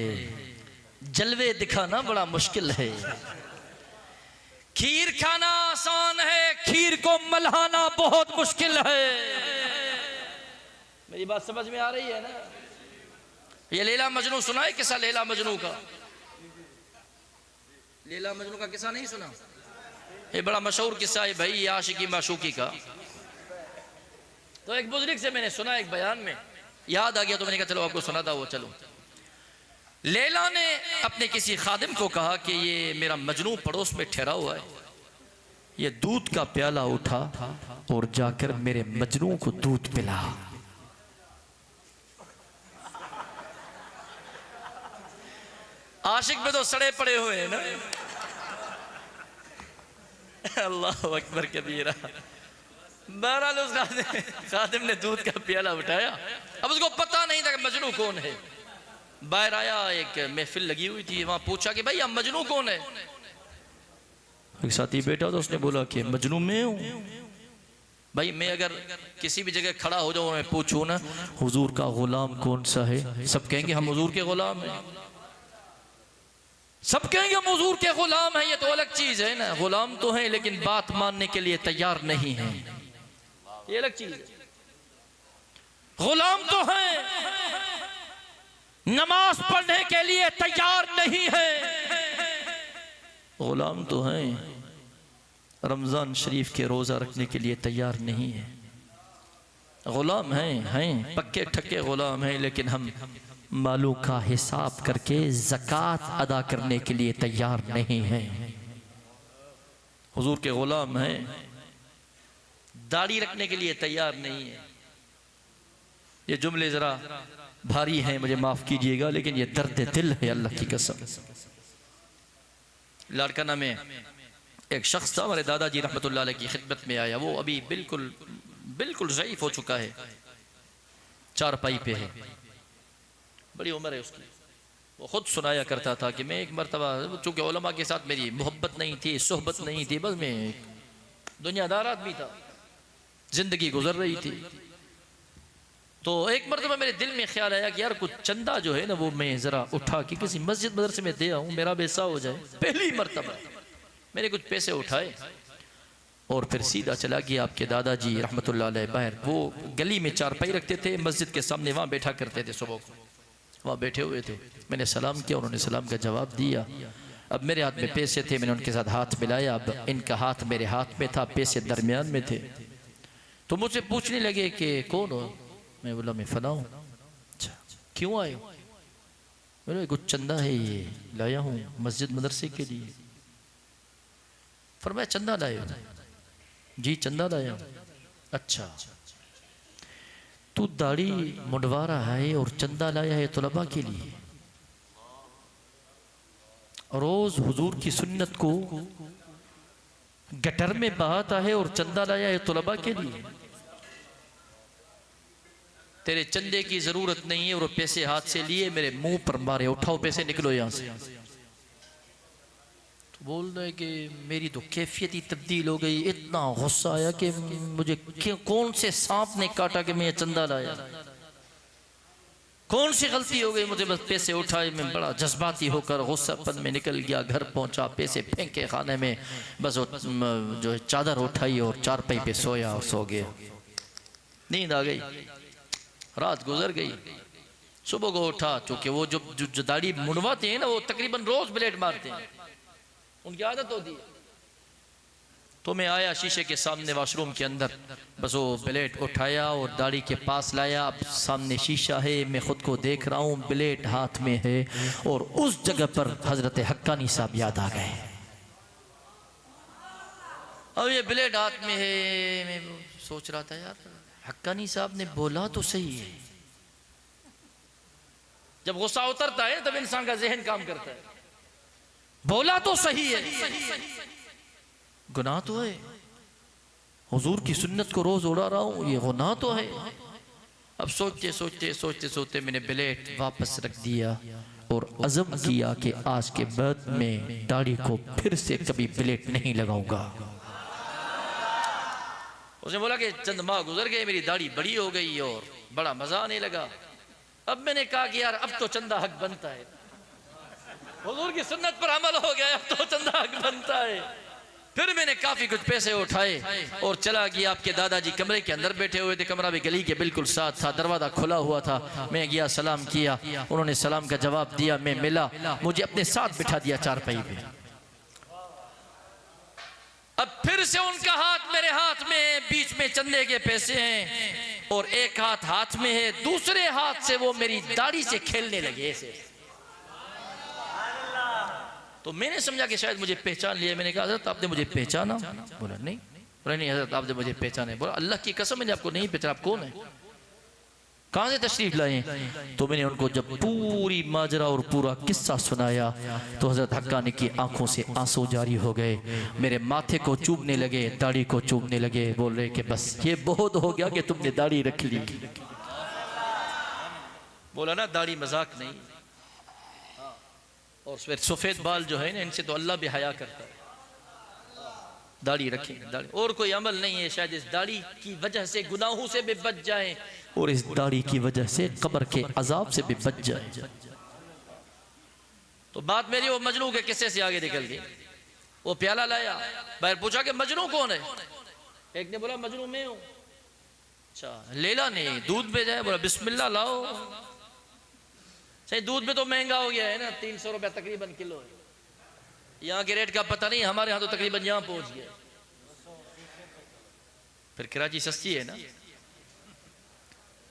जलवे दिखाना बड़ा मुश्किल है। खीर खाना आसान है, खीर को मल्हाना बहुत मुश्किल है। मेरी बात समझ में आ रही है ना? ये लैला मजनू सुना है किस्सा? लैला मजनू का, लैला मजनू का किस्सा नहीं सुना? ये बड़ा मशहूर किस्सा है भाई, ये आशिकी माशूकी का। तो एक बुजुर्ग से मैंने सुना, एक बयान में याद आ गया, तो मैंने कहा चलो आपको सुनाता वो। चलो, लैला ने अपने किसी खादिम को कहा कि ये मेरा मजनू पड़ोस में ठहरा हुआ है, ये दूध का प्याला उठा और जाकर मेरे मजनू को दूध पिला। आशिक में तो सड़े पड़े हुए हैं ना। अल्लाह अकबर कबीरा। बहरहाल उस खादिम ने दूध का प्याला उठाया। अब उसको पता नहीं था कि मजनू कौन है। बाहर आया, एक महफिल लगी हुई थी, वहां पूछा कि भाई अब मजनू कौन है? एक साथी बैठा तो उसने बोला कि मजनू मैं हूं। भाई मैं अगर किसी भी जगह खड़ा हो जाऊं, मैं पूछूं ना हुजूर का गुलाम कौन सा है, सब कहेंगे हम हुजूर के गुलाम हैं। सब कहेंगे हम हुजूर के गुलाम हैं, ये तो अलग चीज चीज है ना, गुलाम तो हैं लेकिन बात मानने के लिए तैयार नहीं है, ये अलग चीज है। गुलाम तो हैं, नमाज पढ़ने के लिए तैयार नहीं है। गुलाम तो हैं, रमजान शरीफ के रोजा रखने के लिए तैयार नहीं है। गुलाम हैं पक्के ठक्के गुलाम हैं, लेकिन हम मालों का हिसाब करके ज़कात अदा करने के लिए तैयार नहीं हैं। हुजूर के गुलाम हैं, दाढ़ी रखने के लिए तैयार नहीं है। ये जुमले ज़रा भारी हैं, मुझे माफ़ कीजिएगा, लेकिन ये दर्द दिल है अल्लाह की कसम। लाड़काना में एक शख्स था, हमारे दादाजी रहमतुल्लाह अलैह की खिदमत में आया। वो अभी बिल्कुल ज़ईफ़ हो चुका है, चारपाई पे है, बड़ी उम्र है उसकी। वो खुद सुनाया करता था कि मैं एक मरतबा, चूँकि उलमा के साथ मेरी मोहब्बत नहीं थी, सोहबत नहीं थी, बस मैं दुनियादार आदमी था, ज़िंदगी गुजर रही थी। तो एक मरतबा मेरे दिल में ख्याल आया कि यार कुछ चंदा जो है ना वो मैं ज़रा उठा के किसी मस्जिद मदरसे में दे आऊँ, मेरा भी हिस्सा हो जाए। पहली मरतबा मैंने कुछ पैसे उठाए और फिर सीधा चला गया आपके दादाजी रहमतुल्लाह अलैह बाहर। वो गली में चारपाई रखते थे, मस्जिद के सामने वहाँ बैठा करते थे, सुबह को वहाँ बैठे हुए थे। मैंने सलाम किया, उन्होंने सलाम का जवाब दिया। अब मेरे हाथ में पैसे थे, मैंने उनके साथ हाथ मिलाया। अब इनका हाथ मेरे हाथ में था, पैसे दरमियान में थे। तो मुझसे पूछने लगे कि कौन हो? मैं बोला मैं फला हूँ। अच्छा क्यों आए? बोले कुछ चंदा है ये लाया हूँ मस्जिद मदरसे के लिए। फरमाया चंदा लाए हो? जी चंदा लाया हूँ। अच्छा तू दाढ़ी मुंडवा रहा है और चंदा लाया है तुलबा के लिए? रोज हुजूर की सुन्नत को गटर में बहाता है और चंदा लाया है तुलबा के लिए? तेरे चंदे की जरूरत नहीं है और पैसे हाथ से लिए मेरे मुंह पर मारे, उठाओ पैसे निकलो यहां से। तो बोल रहे कि मेरी तो कैफियत ही तब्दील हो गई, इतना गुस्सा आया कि मुझे कौन से सांप ने काटा कि मैं चंदा लाया, कौन सी गलती हो गई, मुझे बस पैसे उठाए। मैं बड़ा जज्बाती होकर गुस्सापन में निकल गया, घर पहुंचा, पैसे फेंके खाने में, बस जो चादर उठाई और चारपाई पे सोया और सो गया। नींद आ गई, रात गुजर गई। सुबह को उठा, चूंकि वो जो दाढ़ी मुंडवाते हैं ना वो तकरीबन रोज ब्लेड मारते हैं, उनकी आदत होती है। तो मैं आया शीशे के सामने वॉशरूम के अंदर, बस वो ब्लेड उठाया और दाढ़ी के पास लाया। अब सामने शीशा है, मैं खुद को देख रहा हूँ, ब्लेड हाथ में है और उस जगह पर हजरत हक्कानी साहब याद आ गए। अब ये ब्लेड हाथ में है, मैं सोच रहा था यार हक्कानी साहब ने बोला तो सही है। जब गुस्सा उतरता है तब इंसान का जहन काम करता है, बोला तो सही है, गुनाह तो है, हुजूर की सुन्नत को रोज उड़ा रहा हूं, ये गुनाह तो है। अब सोचते मैंने ब्लेड वापस रख दिया और अज़म किया कि आज के बाद में दाढ़ी को फिर से कभी ब्लेड नहीं लगाऊंगा। उसने बोला कि चंद माह गुजर गए, मेरी दाढ़ी बड़ी हो गई और बड़ा मजा आने लगा। अब मैंने कहा कि यार अब तो चंदा हक बनता है, हुजूर की सुन्नत पर अमल हो गया, अब तो चंदा हक बनता है। फिर मैंने काफी कुछ पैसे उठाए और चला गया। आपके दादाजी कमरे के अंदर बैठे हुए थे, कमरा भी गली के बिल्कुल साथ था, दरवाजा खुला हुआ था। मैं गया, सलाम किया, उन्होंने सलाम का जवाब दिया, मैं मिला, मुझे अपने साथ बिठा दिया चारपाई पे। अब फिर से उनका हाथ मेरे हाथ में है, बीच में चंदे के पैसे हैं और एक हाथ में है, दूसरे हाथ से वो मेरी दाढ़ी से खेलने लगे ऐसे। तो मैंने समझा कि शायद मुझे पहचान लिया। मैंने कहा हज़रत आपने मुझे पहचाना? बोला नहीं। बोला नहीं हज़रत आपने मुझे पहचाना है। बोला अल्लाह की कसम मैंने आपको नहीं पहचाना, आप कौन है, कहाँ से तशरीफ लाए? तो मैंने उनको जब पूरी माजरा और पूरा किस्सा सुनाया तो हज़रत हक्कानी की आंखों से आंसू जारी हो गए, मेरे माथे को चूमने लगे, दाढ़ी को चूमने लगे, बोल रहे कि बस ये बहुत हो गया कि तुमने दाढ़ी रख ली। बोला ना दाढ़ी मजाक नहीं, और सफेद बाल जो है ना इनसे तो अल्लाह भी हया करता है। दाढ़ी रखें, दाढ़ी और कोई अमल नहीं है, शायद इस दाढ़ी की वजह से गुनाहों से भी बच जाएं और इस दाढ़ी की वजह से कब्र के अजाब से भी बच जाए। तो बात मेरी वो मजनू के किस्से से आगे निकल गई। वो प्याला लाया, बाहर पूछा कि मजनू कौन है? एक ने बोला मजनू मैं हूं। अच्छा, लैला ने दूध भेजा है, बोला बिस्मिल्लाह लाओ। सही, दूध में तो महंगा हो गया है ना, 300 रुपया तकरीबन किलो है। यहाँ के रेट का पता नहीं, हमारे यहाँ तो तकरीबन यहाँ पहुंच गया। फिर कराची सस्ती है ना।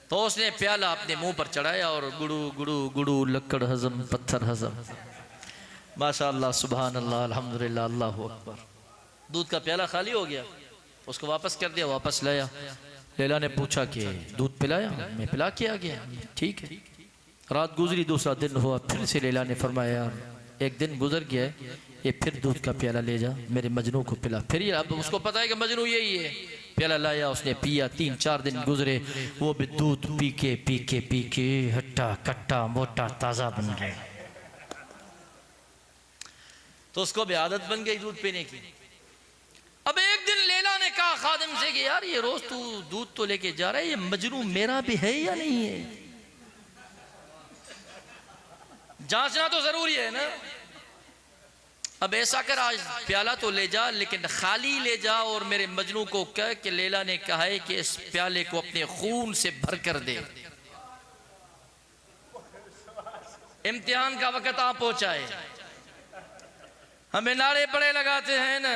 तो उसने प्याला अपने मुंह पर चढ़ाया और गुड़ू गुड़ू गुड़ू लक्कड़ हजम पत्थर हजम, माशाअल्लाह सुभान अल्लाह अल्हम्दुलिल्लाह अल्लाहु अकबर। दूध का प्याला खाली हो गया, उसको वापस कर दिया, वापस लाया। लैला ने पूछा कि दूध पिलाया? मैं पिला के आ गया। ठीक है। रात गुजरी, दूसरा दिन हुआ, फिर से लैला ने फरमाया यार एक दिन गुजर गया, ये फिर दूध का प्याला ले जा, मेरे मजनू को पिला। फिर ये अब उसको पता है कि मजनू यही है। प्याला लाया, उसने पिया। 3-4 दिन गुजरे, वो भी दूध पी के हट्टा कट्टा मोटा ताजा बन गया। तो उसको भी आदत बन गई दूध पीने की। अब एक दिन लैला ने कहा खादिम से कि यार ये रोज तू दूध तो लेके जा रहा है, ये मजनू मेरा भी है या नहीं है? जांचना तो जरूरी है ना। अब ऐसा कर, आज प्याला तो ले जा लेकिन खाली ले जा, और मेरे मजनू को कह कि लैला ने कहा है कि इस प्याले को अपने खून से भर कर दे। इम्तिहान का वक्त आ पहुंचा है। हमें नारे बड़े लगाते हैं ना,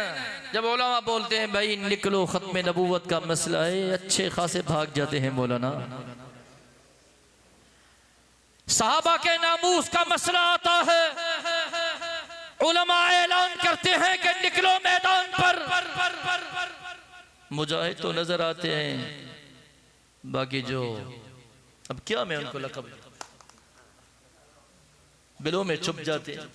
जब उलमा बोलते हैं भाई निकलो खत्म नबूवत का मसला है, अच्छे खासे भाग जाते हैं मौलाना। सहाबा के नामूस का मसला आता है, उलमा ऐलान करते हैं कि निकलो मैदान पर। मुजाहिद तो नजर आते हैं, बाकी जो अब क्या मैं उनको लक़ब बिलों में छुप जाते हैं।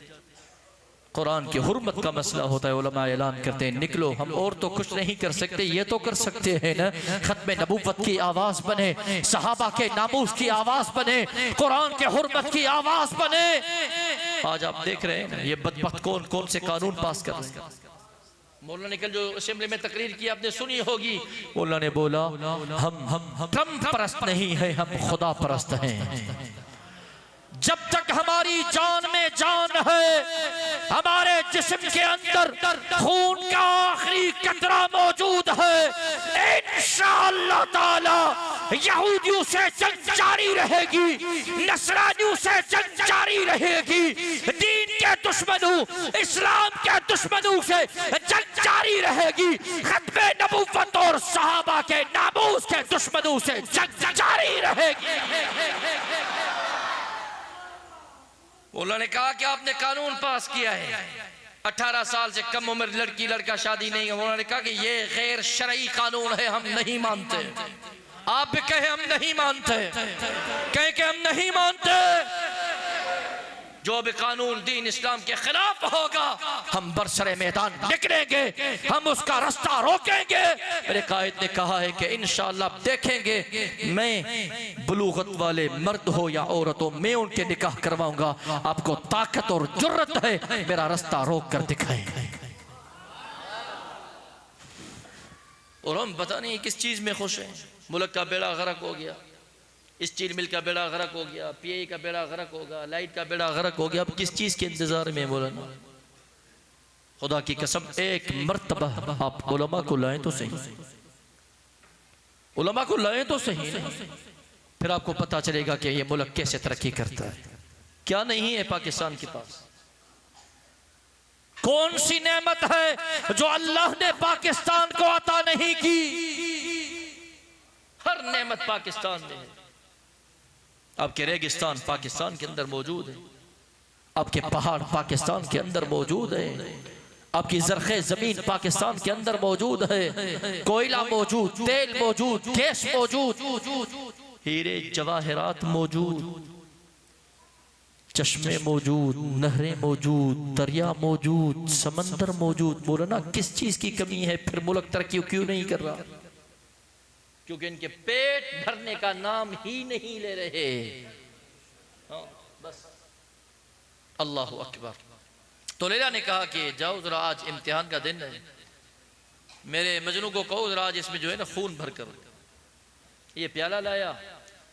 कुरान की हुर्मत का मसला होता है, उलमा ऐलान करते हैं निकलो। हम और तो कुछ नहीं कर सकते, ये तो कर सकते हैं ना, खत्म नबूवत की आवाज बने, सहाबा के नामूस की आवाज बने, कुरान के हुर्मत की आवाज बने। आज आप देख रहे हैं ना, ये बदबख्त कौन कौन से कानून पास कर रहे हैं। मौलाना ने कल जो असेंबली में तकरीर की आपने सुनी होगी, मौलाना ने बोला हम ट्रम्प परस्त नहीं है, हम खुदा परस्त हैं। जब तक हमारी जान में जान है, हमारे जिस्म के अंदर खून का आखिरी कतरा मौजूद है, इंशाअल्लाह ताला यहूदियों से जंग जारी रहेगी, नसरानियों से जंग जारी रहेगी, दीन के दुश्मनों इस्लाम के दुश्मनों से जंग जारी रहेगी, खत्मे नबूवत और सहाबा के नामूस के दुश्मनों से जंग जारी रहेगी। उन्होंने कहा कि आपने कानून पास किया है, 18 साल से कम उम्र लड़की लड़का शादी नहीं है। उन्होंने कहा कि ये गैर शरई कानून है, हम नहीं मानते। आप भी कहे हम नहीं मानते, कहे कि हम नहीं मानते। जो भी कानून दीन इस्लाम के खिलाफ होगा, हम बरसरे मैदान निकलेंगे, हम उसका रास्ता रोकेंगे। मेरे कायद ने कहा है कि इंशाअल्लाह देखेंगे, मैं बुलूगत वाले मर्द हो या औरत हो, मैं उनके निकाह करवाऊंगा। आपको ताकत और जुर्रत है, मेरा रास्ता रोक कर दिखाएंगे। और हम पता नहीं किस चीज में खुश हैं। मुल्क का बेड़ा गरक हो गया, स्टील मिल का बेड़ा गरक हो गया, पीआई का बेड़ा गरक होगा, लाइट का बेड़ा गरक हो गया। अब किस चीज के इंतजार में बोलना? खुदा की कसम, एक मर्तबा आप उलमा को लाएं तो सही, उलमा को लाएं तो सही, फिर आपको पता चलेगा कि ये मुल्क कैसे तरक्की करता है। क्या नहीं है पाकिस्तान के पास? कौन सी नेमत है जो अल्लाह ने पाकिस्तान को अता नहीं की? हर नेमत पाकिस्तान में है। आपके रेगिस्तान पाकिस्तान के अंदर मौजूद है, आपके पहाड़ पाकिस्तान के अंदर मौजूद है, आपकी जरखे जमीन पाकिस्तान के अंदर मौजूद है, कोयला मौजूद, तेल मौजूद, गैस मौजूद, हीरे जवाहरात मौजूद, चश्मे मौजूद, नहरें मौजूद, दरिया मौजूद, समंदर मौजूद। बोलो ना किस चीज की कमी है? फिर मुल्क तरक्की क्यों नहीं कर रहा? क्योंकि इनके पेट भरने का नाम ही नहीं ले रहे। बस अल्लाहु अकबर। तो लैला ने कहा कि जाओ जरा, आज इम्तिहान का दिन है, मेरे मजनू को कहो जरा आज इसमें जो है ना खून भर कर। ये प्याला लाया,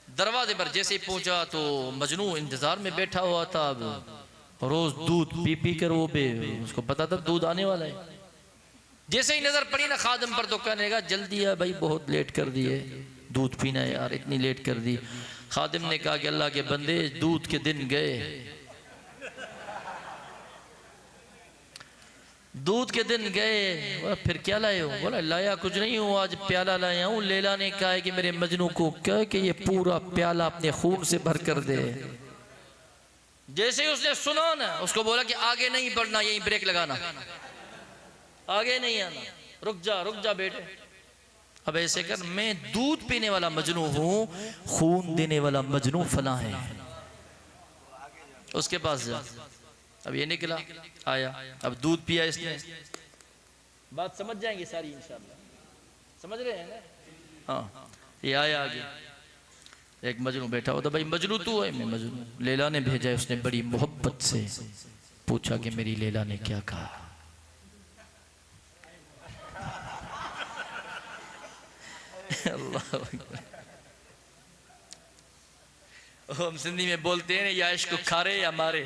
दरवाजे पर जैसे ही पहुंचा तो मजनू इंतजार में बैठा हुआ था। अब रोज दूध पी पी कर वो उसको पता था दूध आने वाला है। जैसे ही नजर पड़ी ना खादिम पर तो कहने लगा जल्दी है भाई, बहुत लेट कर दिए, दूध पीना है यार, इतनी लेट कर दी। खादिम ने कहा कि अल्लाह के बंदे दूध के दिन गए, दूध के दिन गए। बोला फिर क्या लाए हो? बोला लाया कुछ नहीं हूँ, आज प्याला लाया हूँ। लैला ने कहा है कि मेरे मजनू को कह कि ये पूरा प्याला अपने खून से भर कर दे। जैसे ही उसने सुना ना, उसको बोला कि आगे नहीं बढ़ना, यहीं ब्रेक लगाना, आगे नहीं आना, रुक जा बेटे। अब ऐसे कर, मैं दूध पीने वाला मजनू हूँ, खून देने वाला मजनू फला है, उसके पास जा। अब ये निकला, आया, अब दूध पिया इसने। बात समझ जाएंगे सारी इंशाल्लाह, समझ रहे हैं ना? हाँ, ये आया आगे, एक मजनू बैठा होता, भाई मजनू तू है? मैं मजनू। लैला ने भेजा है, उसने बड़ी मोहब्बत से पूछा कि मेरी लैला ने क्या कहा। अल्लाह, हम सिंधी में बोलते हैं या इश्क खारे या मारे।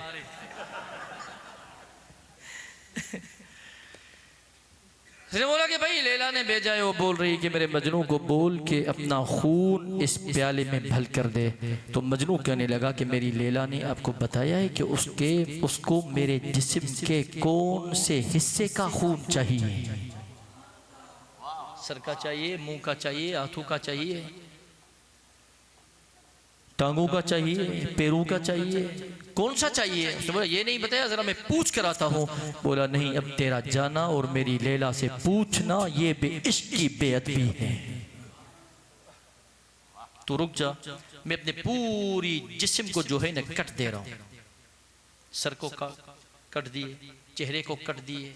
उसने बोला कि भाई लैला ने भेजा है, वो बोल रही कि मेरे मजनू को बोल के अपना खून इस प्याले में भल कर दे। तो मजनू कहने लगा कि मेरी लैला ने आपको बताया है कि उसको मेरे जिस्म के कौन से हिस्से का खून चाहिए? सर का चाहिए, मुंह का चाहिए, हाथों का चाहिए, टांगों का चाहिए, पैरों का चाहिए, कौन सा चाहिए? उसने बोला ये नहीं बताया, जरा मैं पूछ कर आता हूँ। बोला नहीं, अब तेरा जाना और मेरी लैला से पूछना ये बेइश्क की बेअदबी है। तो रुक जा, मैं अपने पूरी जिस्म को जो है ना कट दे रहा हूँ। सर को कट दिए, चेहरे को कट दिए,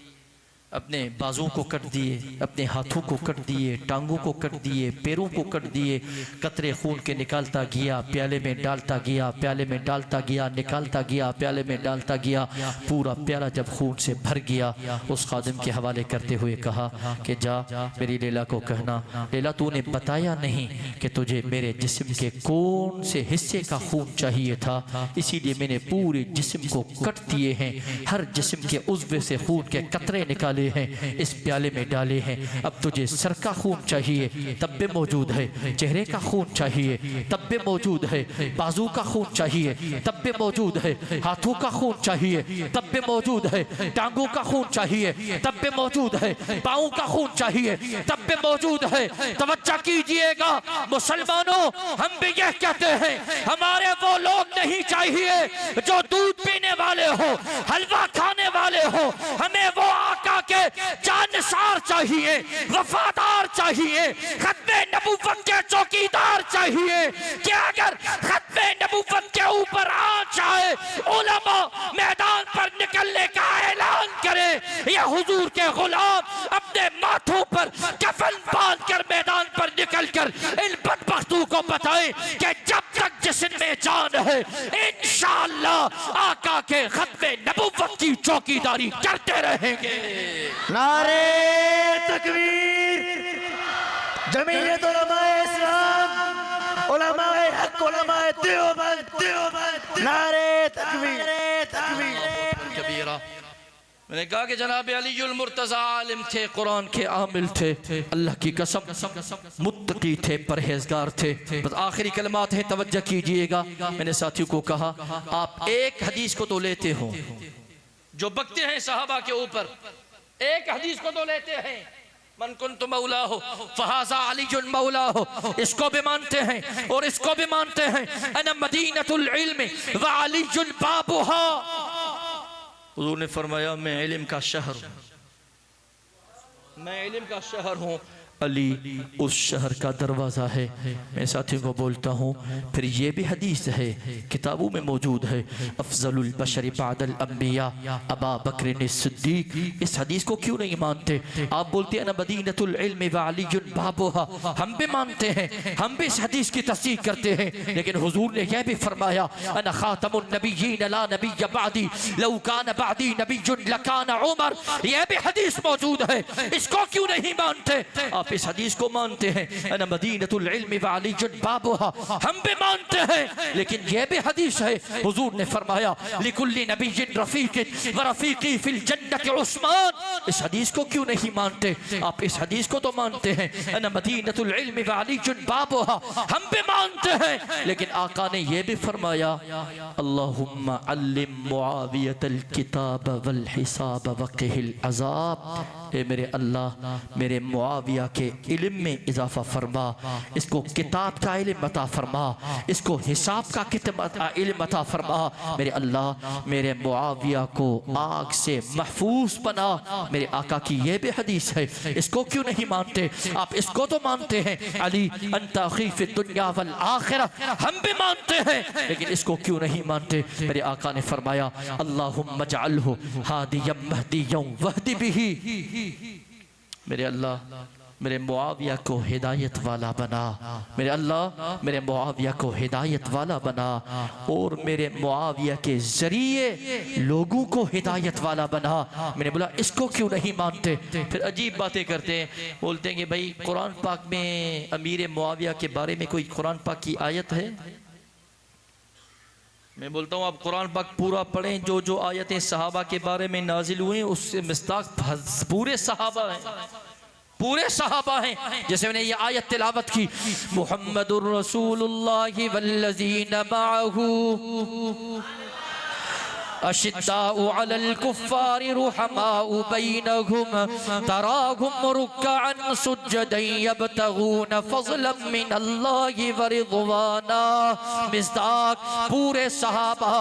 अपने बाजुओं को कट दिए, अपने हाथों को कट दिए, टांगों को कट दिए, पैरों को कट दिए। कतरे खून के निकालता गया, प्याले में डालता गया, प्याले में डालता गया, निकालता गया, प्याले में डालता गया। पूरा प्याला जब खून से भर गया, उस खादिम के हवाले करते हुए कहा कि जा मेरी लैला को कहना, लैला तूने बताया नहीं कि तुझे मेरे जिस्म के कौन से हिस्से का खून चाहिए था, इसीलिए मैंने पूरे जिस्म को कट दिए हैं। हर जिस्म के उज़्व से खून के कतरे निकाले हैं, इस प्याले में डाले हैं। अब तुझे सर का खून चाहिए, तब भी मौजूद है। चेहरे का खून चाहिए, तब भी मौजूद है। बाजू का खून चाहिए, तब भी मौजूद है। हाथों का खून चाहिए, तब भी मौजूद है। टांगों का खून चाहिए, तब भी मौजूद है। पाँव का खून चाहिए, तब भी मौजूद है। तवज्जो कीजिएगा मुसलमानों, हम भी यह कहते हैं, हमारे वो लोग नहीं चाहिए जो दूध पीने वाले हो, हलवा खाने वाले हो। हमें वो आका के जानसार चाहिए, वफादार चाहिए, खत्मे नबूवत के चौकीदार चाहिए कि अगर खत्मे नबूवत के ऊपर आंच आए, उलमा मैदान पर निकलने का ऐलान करे, या हुजूर के गुलाम अपने माथों पर कफन बांध कर मैदान पर निकल कर इन बदबख्तों को बताए कि जब तक जिस्म में जान है इंशाअल्लाह आका के खत्मे नबूवत की चौकीदारी करते रहेंगे। नारे तकबीर, जमीयत उलमाए इस्लाम, उलमाए हक, उलमाए देवबंद, नारे तकबीर, कबीरा। मैंने कहा कि जनाब अलीउल मुर्तज़ा आलिम थे, कुरान के आमिल थे, अल्लाह की कसम मुत्तकी थे, परहेजगार थे। बस आखिरी कलमात हैं, तवज्जो कीजिएगा। मैंने साथियों को कहा आप एक हदीस को तो लेते हो, जो बकते हैं सहाबा के ऊपर, एक हदीस को तो लेते हैं, मन कुन्तु मौला हो फहाजा अलीजुल मौला हो, इसको भी मानते हैं और इसको भी मानते हैं। अना मदीनतुल इल्म व अलीजुल बाबुहा। हुजूर ने फरमाया मैं इल्म का शहर हूँ, मैं इल्म का शहर हूँ, अली उस शहर का दरवाज़ा है। मैं साथियों को बोलता हूँ, फिर ये भी हदीस है, किताबों में मौजूद है, अफजलुल बशर बादल अंबिया अबा बकर सिद्दीक। इस हदीस को क्यों नहीं मानते? आप बोलते हैं ना मदीनतुल इल्म व अलीयुन बाबुहा, हम भी मानते हैं, हम भी इस हदीस की तस्दीक करते हैं। लेकिन हुजूर ने यह भी फरमाया अना खातमुन नबिय्यीन ला नबिय्य बादी लौ कान बादी नबिय्युन लकान उमर। यह भी हदीस मौजूद है, इसको क्यों नहीं मानते? आप आप इस हदीस को मानते हैं, अना मदीनतुल इल्म व अलीयुन बाबुहा, हम भी मानते हैं, लेकिन यह भी हदीस है हुजूर ने फरमाया लिकुल्ली नबिय्यिन रफीक़िन व रफीक़ी फिल जन्नति उस्मान। इस हदीस को क्यों नहीं मानते? आप इस हदीस को तो मानते हैं, अना मदीनतुल इल्म व अलीयुन बाबुहा, हम भी मानते हैं, लेकिन आका ने यह भी फरमाया अल्लाहुम्मा अल्लिम मुआवियतल किताब वल हिसाब वक़िहिल अज़ाब। ए मेरे अल्लाह मेरे मुआविया के इल्म में इजाफा फरमा, इसको किताब का इल्म अता फरमा, इसको हिसाब का इल्म अता फरमा। मेरे अल्लाह मेरे मुआविया को आग से महफूज बना। मेरे आका की यह भी हदीस है, इसको क्यों नहीं मानते? आप इसको तो मानते हैं अली अंता अखी फिद दुनिया वल आखिरह, हम भी मानते हैं, लेकिन इसको क्यों नहीं मानते? मेरे आका ने फरमाया अल्लाहुम्मा जअल्हु हादियम महदियम वहदी बिही। मेरे अल्लाह मेरे मुआविया को हिदायत वाला बना। मेरे अल्लाह मेरे मुआविया को हिदायत वाला बना और मेरे मुआविया के ज़रिए लोगों को हिदायत वाला बना। मैंने बोला इसको क्यों नहीं मानते? फिर अजीब बातें करते हैं, बोलते हैं कि भाई कुरान पाक में अमीर मुआविया के बारे में कोई कुरान पाक की आयत है? मैं बोलता हूँ आप कुरान पाक पूरा पढ़ें, जो जो आयतें सहाबा के बारे में नाजिल हुई उससे मिस्ताक पूरे सहाबा हैं, पूरे सहाबा हैं। जैसे मैंने ये आयत तिलावत की, मुहम्मदुर रसूलुल्लाहि वल्लज़ीना मअहू अशिद्दाउ अलल कुफ्फारि रुहमाउ बैनहुम तराहुम रुक्अन सुज्जदन यब्तगून फज़लन मिनल्लाहि व रिज़वाना। मिस्दाक पूरे सहाबा।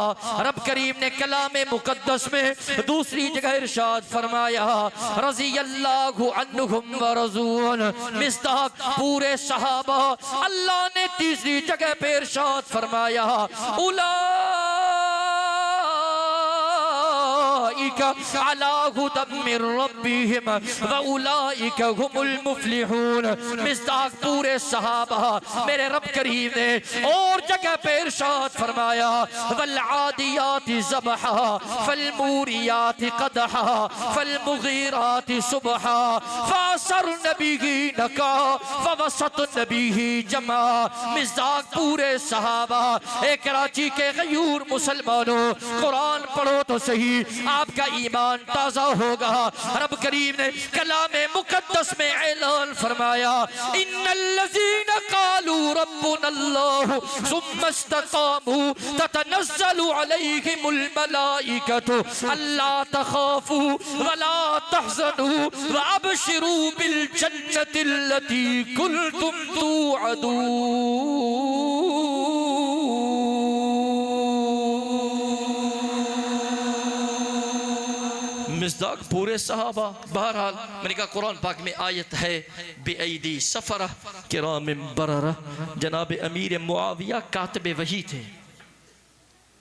रब करीम ने कलाम मुकद्दस में दूसरी जगह इरशाद फरमाया रज़ियल्लाहु अन्हुम व रज़ून। मिस्दाक पूरे सहाबा। अल्लाह ने तीसरी जगह पे इरशाद फरमाया अला हुदम मिर रब्बिहिम व उलाइका हुमुल मुफ्लिहून। मिस्दाक पूरे सहाबा। मेरे रब करीम ने और जगह पे इरशाद फरमाया वल आदियाति ज़बहा फल मूरियाति क़दहा फल मुगीराति सुबहा फ़असरन बिही नका फ़वसतन बिही जमा। मिस्दाक पूरे सहाबा। एक कराची के गयूर मुसलमानों, कुरान पढ़ो तो सही, आपका ईमान ताजा होगा। रब करीम ने कलामे मुकद्दस में ऐलान फरमाया इन्नल्लज़ीना क़ालू रब्बुनल्लाहु सुम्मा इस्तक़ामू ततनज़्ज़लु अलैहिमुल मलाइकतु अल्ला तख़ाफू वला तहज़नू व अबशिरू बिल जन्नतिल्लती कुंतुम तुअदून। मिस्दाक पूरे सहाबा। बहरहाल मैंने कहा कुरान पाक में आयत है बेईदी सफरा किरामिन बररा। जनाब अमीर मुआविया कातिब वही थे,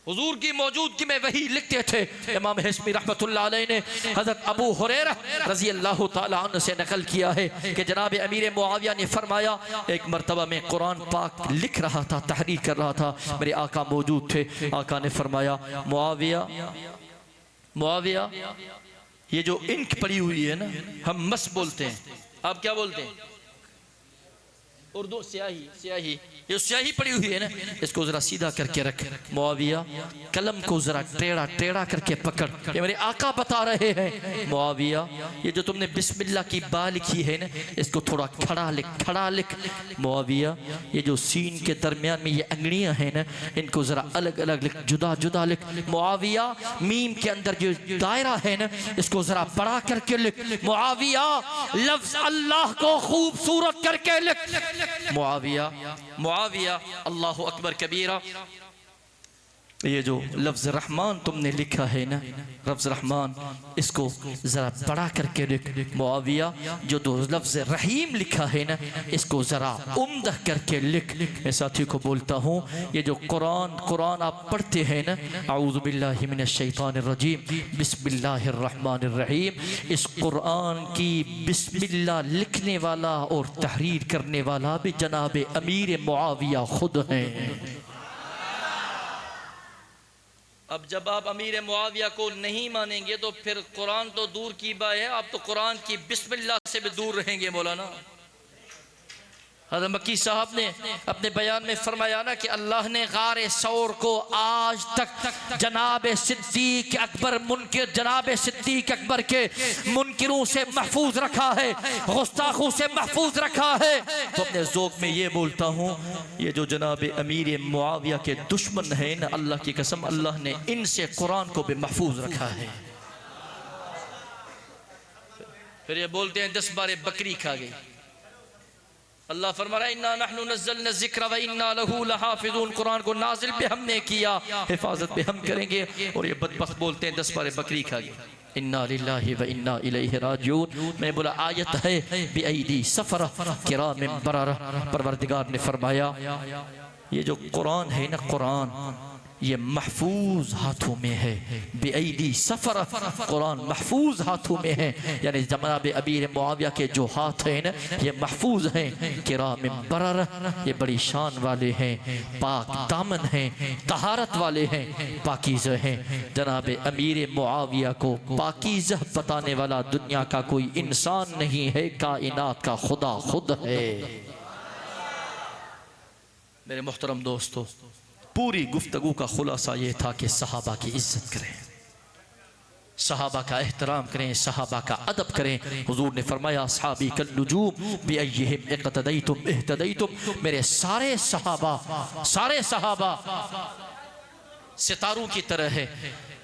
हुजूर की मौजूदगी में वही लिखते थे। इमाम हिस्मी रहमतुल्लाह अलैह ने हज़रत अबू हुरैरा रज़ी अल्लाह ताला अन्हु से नकल किया है कि जनाब अमीर मुआविया ने फरमाया एक मरतबा में कुरान पाक लिख रहा था, तहरीर कर रहा था, मेरे आका मौजूद थे। आका ने फरमाया मुआविया मुआविया ये जो इंक पड़ी हुई है ना, हम मस बोलते हैं, आप क्या बोलते हैं? उर्दू स्याही। स्याही, ये स्याही पड़ी हुई है ना, इसको जरा सीधा करके रख। मुआविया कलम को जरा टेढ़ा टेढ़ा करके पकड़। ये मेरे आका बता रहे हैं मुआविया ये जो तुमने बिस्मिल्लाह की बा लिखी है ना, इसको थोड़ा खड़ा लिख, खड़ा लिख। मुआविया ये जो सीन के दरमियान में ये अंगड़ियां हैं ना, इनको जरा अलग अलग लिख, जुदा जुदा लिख। मुआविया मीम के अंदर जो दायरा है ना, इसको जरा बड़ा करके लिख। मुआविया लफ्ज अल्लाह को खूबसूरत करके लिख। मुआविया मुआविया अल्लाहु अकबर कबीरा। ये जो लफ्ज़ रहमान तुमने लिखा है ना, लफ्ज़ रहमान, इसको ज़रा बड़ा करके लिख। मुआविया जो दो लफ्ज़ रहीम लिखा है ना, इसको ज़रा उम्दा करके लिख। मैं साथी को बोलता हूँ ये जो कुरान आप पढ़ते हैं ना, औज़ु बिल्लाहि मिनश शैतानिर रजीम बिस्मिल्लाहिर रहमानिर रहीम, इस कुरान की बिस्मिल्लाह लिखने वाला और तहरीर करने वाला भी जनाब अमीर मुआविया खुद हैं। अब जब आप अमीर मुआविया को नहीं मानेंगे तो फिर कुरान तो दूर की बात है, आप तो कुरान की बिस्मिल्लाह से भी दूर रहेंगे मौलाना। हज़रत मक्की साहब ने अपने बयान में फरमाया ना कि अल्लाह ने गारे सौर को आज तक जनाब सिद्दीक अकबर मुनकिर जनाब सिद्दीक अकबर के मुनकिरों से महफूज रखा है, गुस्ताखों से महफूज रखा है। तो अपने ज़ोक में ये बोलता हूँ, ये जो जनाब अमीर मुआविया के दुश्मन हैं ना, अल्लाह की कसम अल्लाह ने इनसे कुरान को भी महफूज रखा है। फिर ये बोलते हैं 10 बार बकरी खा गई। अल्लाह फरमा रहा है इन्ना नहनु नज़्ज़लना ज़िक्र व इन्ना लहू लहाफ़िज़ून, कुरान को नाजिल भी हमने किया, हिफाजत भी हम करेंगे। और ये बदबख्त बोलते हैं 10 बार बकरी खा गई। इन्ना लिल्लाहि व इन्ना इलैहि राजिऊन। मैं बोला आयत है बिअयदी सफ़रा किरामिन बररा। परवरदिगार ने फरमाया ये जो कुरान है ना, कुरान ये महफूज हाथों में है। बेईदी सफ़र, कुरान महफूज हाथों में है, यानी जनाब अमीर मुआविया के जो हाथ हैं ना ये महफूज हैं। किराम बरर, ये बड़ी शान वाले हैं, पाक दामन हैं, तहारत वाले हैं, पाकीज़ हैं। जनाब अमीर मुआविया को पाकीज़ बताने वाला दुनिया का कोई इंसान नहीं है, कायनात का खुदा खुद है। मेरे मोहतरम दोस्तों, पूरी गुफ्तगू का खुलासा ये था कि सहाबा की इज्जत करें, सहाबा का एहतराम करें, सहाबा का अदब करें। हुजूर ने फरमाया असहाबी कल नुजूम बिअय्यिहिम इक़्तदैतुम इह्तदैतुम। मेरे सारे सहाबा सितारों की तरह है,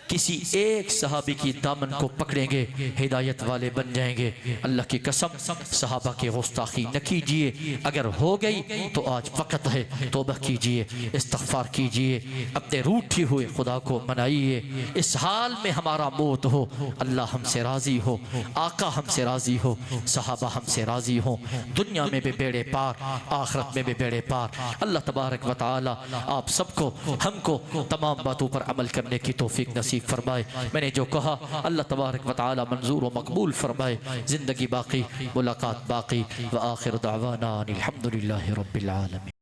किसी एक सहाबी की दामन को पकड़ेंगे हिदायत वाले बन जाएंगे। अल्लाह की कसम सहाबा के गुस्ताखी न कीजिए, अगर हो गई तो आज वक़्त है, तौबा कीजिए, इस्तिग़फ़ार कीजिए, अपने रूठे हुए खुदा को मनाइए। इस हाल में हमारा मौत हो, अल्लाह हमसे राज़ी हो, आका हमसे राज़ी हो, सहाबा हमसे राज़ी हो, दुनिया में भी बेड़े पार, आखिरत में भी बेड़े पार। अल्लाह तबारक व तआला आप सबको हमको तमाम बातों पर अमल करने की तौफीक नसीब फरमाए। मैंने जो कहा अल्लाह तबारक व तआला मंजूर व मकबूल फरमाए। ज़िंदगी बाकी, मुलाकात बाकी। व आखिर दावाना अनिल हम्दुलिल्लाहि रब्बिल आलमीन।